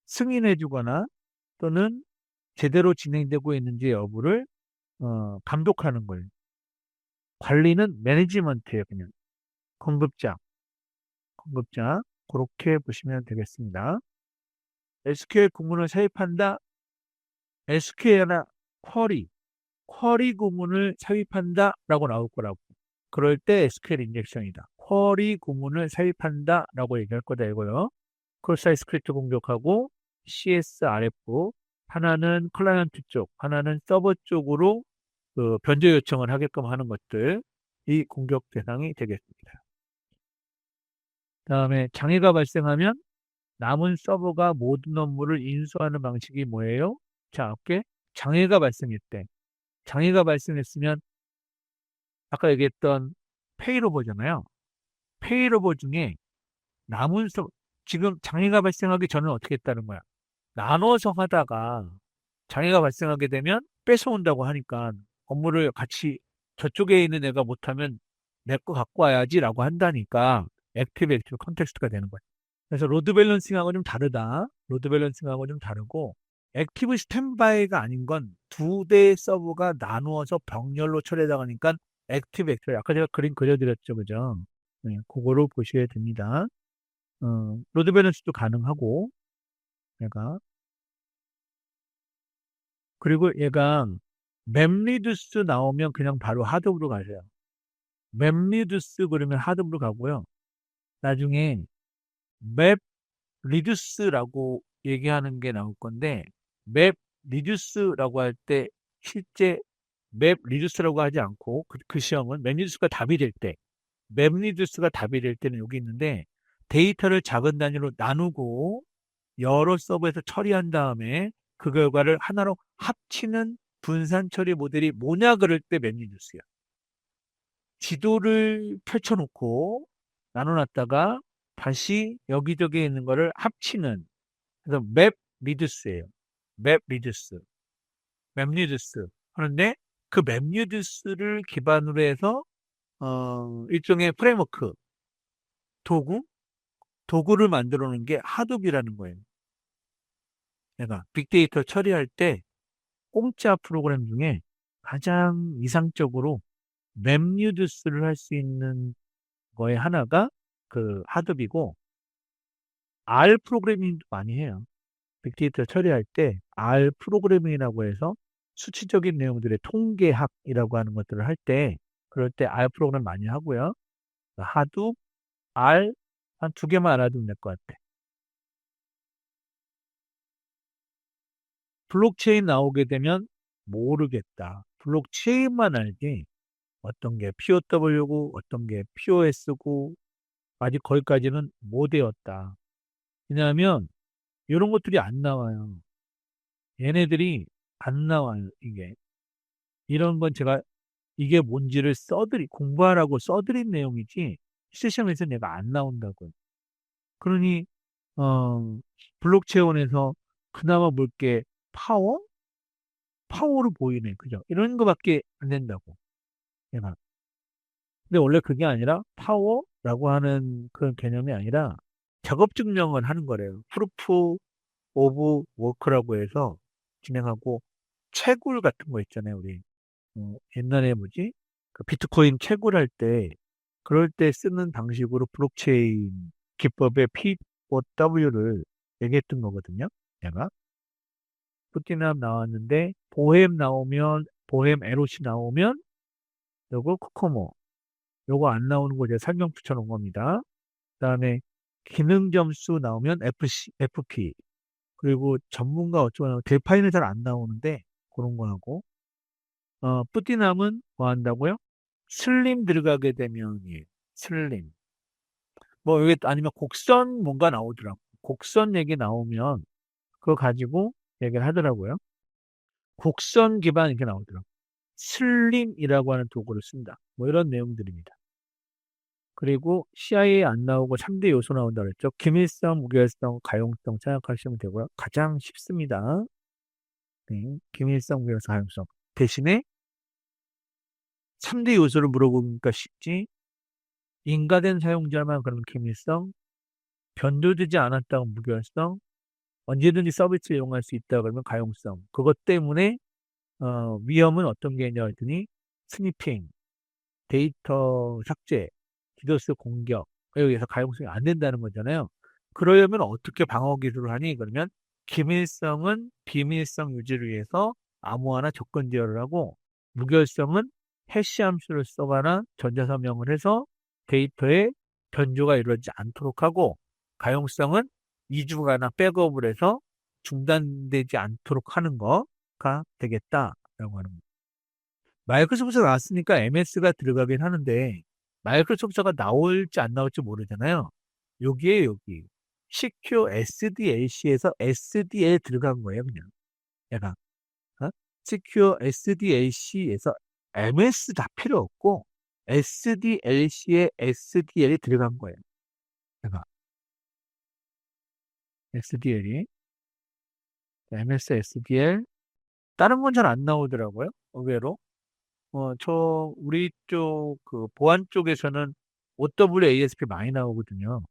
승인해주거나 또는 제대로 진행되고 있는지 여부를 감독하는 거예요. 관리는 매니지먼트예요, 그냥. 공급자, 공급자. 그렇게 보시면 되겠습니다. SQL 구문을 삽입한다. SQL이나 쿼리 구문을 삽입한다라고 나올 거라고. 그럴 때 SQL 인젝션이다. 쿼리 구문을 삽입한다라고 얘기할 거다 이거요. 크로스사이 스크립트 공격하고 CSRF 하나는 클라이언트 쪽, 하나는 서버 쪽으로 그 변조 요청을 하게끔 하는 것들 이 공격 대상이 되겠습니다. 다음에 장애가 발생하면 남은 서버가 모든 업무를 인수하는 방식이 뭐예요? 자, 어깨 장애가 발생했대. 장애가 발생했으면 아까 얘기했던 페이로버잖아요. 페이로버 중에 남은 서버 지금 장애가 발생하기 전에 어떻게 했다는 거야? 나눠서 하다가 장애가 발생하게 되면 뺏어온다고 하니까 업무를 같이 저쪽에 있는 애가 못하면 내 거 갖고 와야지라고 한다니까 액티브 컨텍스트가 되는 거야. 그래서 로드 밸런싱하고 좀 다르다. 로드 밸런싱하고 좀 다르고 액티브 스탠바이가 아닌 건 두 대의 서버가 나누어서 병렬로 처리당하니까 액티브. 아까 제가 그림 그려드렸죠, 그죠? 네, 그거로 보셔야 됩니다. 로드 밸런스도 가능하고 얘가 그리고 얘가 맵리두스 나오면 그냥 바로 하드업으로 가세요. 맵리두스 그러면 하드업으로 가고요. 나중에 맵 리듀스라고 얘기하는 게 나올 건데 맵 리듀스라고 할 때 실제 맵 리듀스라고 하지 않고 그 시험은 맵 리듀스가 답이 될 때, 맵 리듀스가 답이 될 때는 여기 있는데 데이터를 작은 단위로 나누고 여러 서버에서 처리한 다음에 그 결과를 하나로 합치는 분산 처리 모델이 뭐냐 그럴 때 맵 리듀스야. 지도를 펼쳐놓고 나눠놨다가 다시 여기저기 있는 거를 합치는 그래서 맵 리듀스예요. 맵 리듀스, 맵 리듀스 하는데 그 맵 리듀스를 기반으로 해서 일종의 프레임워크 도구 도구를 만들어 놓은 게 하둡이라는 거예요. 내가 빅데이터 처리할 때 공짜 프로그램 중에 가장 이상적으로 맵 리듀스를 할 수 있는 거에 하나가 그 하둡이고 R 프로그래밍도 많이 해요. 빅데이터 처리할 때 R 프로그래밍이라고 해서 수치적인 내용들의 통계학이라고 하는 것들을 할 때 그럴 때 R 프로그램 많이 하고요. 하둡, R 한 두 개만 알아두면 될 것 같아. 블록체인 나오게 되면 모르겠다. 블록체인만 알지 어떤 게 POW고 어떤 게 POS고 아직 거기까지는 못 외웠다. 왜냐하면 이런 것들이 안 나와요. 얘네들이 안 나와요, 이게. 이런 건 제가 이게 뭔지를 공부하라고 써드린 내용이지, 실시험에서 내가 안 나온다고요. 그러니, 어, 블록체인에서 그나마 볼 게 파워? 파워로 보이네. 그죠? 이런 거밖에 안 된다고. 얘가. 근데 원래 그게 아니라 파워라고 하는 그런 개념이 아니라 작업 증명을 하는 거래요. 프루프 오브 워크라고 해서 진행하고 채굴 같은 거 있잖아요. 우리 옛날에 뭐지? 그 비트코인 채굴할 때 그럴 때 쓰는 방식으로 블록체인 기법의 POW를 얘기했던 거거든요. 내가 푸티남 나왔는데 보헴 에롯이 나오면 요거 코코모 요거 안 나오는 거 제가 설명 붙여놓은 겁니다. 그다음에 기능 점수 나오면 FP 그리고 전문가 어쩌고 나오고 데파이는 잘 안 나오는데 그런 거 하고 뿌띠남은 뭐 한다고요? 슬림 들어가게 되면 예, 슬림 뭐 여기 아니면 곡선 뭔가 나오더라고 곡선 얘기 나오면 그거 가지고 얘기를 하더라고요. 곡선 기반 이렇게 나오더라고 슬림이라고 하는 도구를 쓴다 뭐 이런 내용들입니다. 그리고 CIA 안 나오고 3대 요소 나온다 그랬죠. 기밀성, 무결성, 가용성 생각하시면 되고요. 가장 쉽습니다. 네, 기밀성, 무결성, 가용성. 대신에 3대 요소를 물어보니까 쉽지. 인가된 사용자만 그러면 기밀성, 변조되지 않았다고 무결성, 언제든지 서비스를 이용할 수 있다 그러면 가용성. 그것 때문에 위험은 어떤 게 있냐 했더니 스니핑, 데이터 삭제, 디도스 공격, 여기에서 가용성이 안 된다는 거잖아요. 그러려면 어떻게 방어 기술을 하니? 그러면 기밀성은 비밀성 유지를 위해서 아무하나 조건 제어를 하고, 무결성은 해시 함수를 써거나 전자서명을 해서 데이터의 변조가 이루어지지 않도록 하고, 가용성은 이중하나 백업을 해서 중단되지 않도록 하는 거가 되겠다라고 하는 거예요. 마이크로소프트가 나왔으니까 MS가 들어가긴 하는데 마이크로소프트가 나올지 안 나올지 모르잖아요. 여기에 여기 CQ SDLC에서 SDL 들어간 거예요, 그냥. 얘가 CQ SDLC에서 MS 다 필요 없고 SDLC에 SDL이 들어간 거예요. 얘가 SDL이 MS SDL 다른 건 잘 안 나오더라고요. 의외로. 우리 쪽, 그, 보안 쪽에서는 OWASP 많이 나오거든요.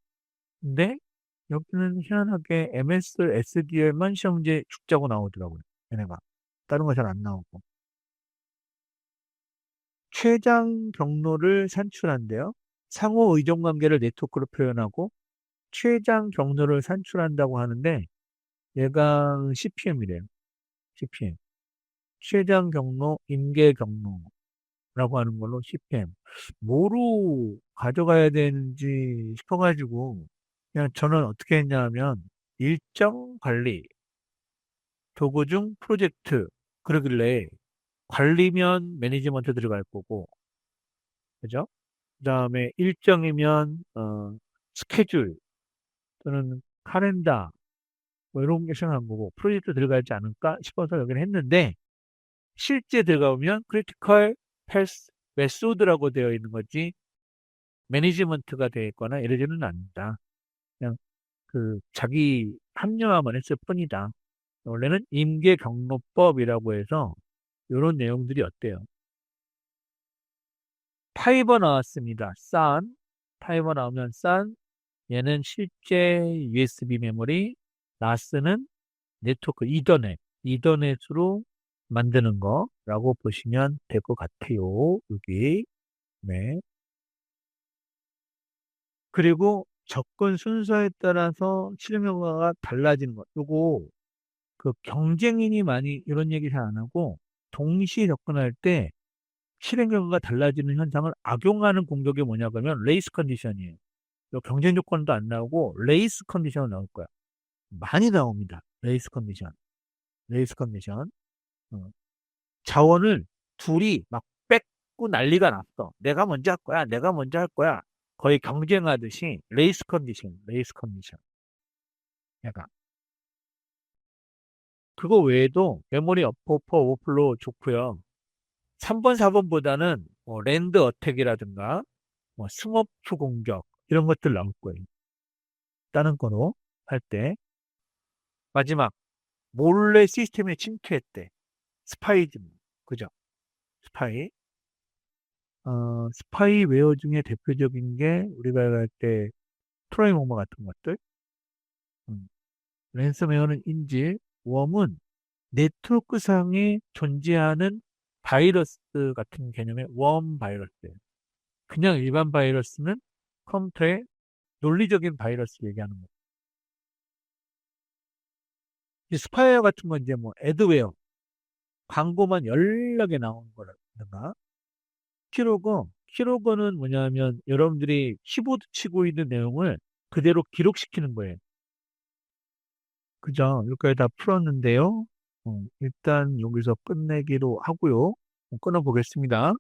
근데, 여기는 희한하게 MS, SDL만 시험 문제 죽자고 나오더라고요. 얘네가. 다른 거 잘 안 나오고. 최장 경로를 산출한대요. 상호 의존 관계를 네트워크로 표현하고, 최장 경로를 산출한다고 하는데, 얘가 CPM이래요. CPM. 최장 경로, 임계 경로. 라고 하는 걸로 CPM. 뭐로 가져가야 되는지 싶어가지고, 그냥 저는 어떻게 했냐면, 일정 관리, 도구 중 프로젝트, 그러길래, 관리면 매니지먼트 들어갈 거고, 그죠? 그 다음에 일정이면, 스케줄, 또는 카렌다, 뭐 이런 게 생각한 거고, 프로젝트 들어가지 않을까 싶어서 여기는 했는데, 실제 들어가보면 크리티컬 패스 메소드라고 되어 있는 거지, 매니지먼트가 되어 있거나 이러지는 않는다. 그냥 그 자기 합리화만 했을 뿐이다. 원래는 임계경로법이라고 해서 이런 내용들이 어때요? 파이버 나왔습니다. 싼 파이버 나오면 싼 얘는 실제 USB 메모리 나스는 네트워크 이더넷으로 만드는 거라고 보시면 될 것 같아요. 여기 네. 그리고 접근 순서에 따라서 실행 결과가 달라지는 것. 요거 그 경쟁인이 많이 이런 얘기 잘 안 하고 동시에 접근할 때 실행 결과가 달라지는 현상을 악용하는 공격이 뭐냐 그러면 레이스 컨디션이에요. 요 경쟁 조건도 안 나오고 레이스 컨디션 나올 거야. 많이 나옵니다. 레이스 컨디션. 레이스 컨디션. 어. 자원을 둘이 막 뺏고 난리가 났어. 내가 먼저 할 거야. 내가 먼저 할 거야. 거의 경쟁하듯이 레이스 컨디션. 약간. 그거 외에도 메모리 버퍼 오버플로우 좋고요. 3번, 4번보다는 뭐 랜드 어택이라든가 뭐 스머프 공격 이런 것들 나올 거예요. 다른 거로 할 때. 마지막 몰래 시스템에 침투했대. 스파이지 뭐. 그죠? 스파이. 스파이웨어 중에 대표적인 게 우리가 할 때 트로이모머 같은 것들. 음, 랜섬웨어는 인질, 웜은 네트워크상에 존재하는 바이러스 같은 개념의 웜 바이러스예요. 그냥 일반 바이러스는 컴퓨터의 논리적인 바이러스 얘기하는 거예요. 이 스파이웨어 같은 건 이제 뭐 애드웨어, 광고만 여러 개 나오는 거라든가. 키로거는 뭐냐면 여러분들이 키보드 치고 있는 내용을 그대로 기록시키는 거예요. 그죠? 여기까지 다 풀었는데요. 일단 여기서 끝내기로 하고요. 끊어보겠습니다.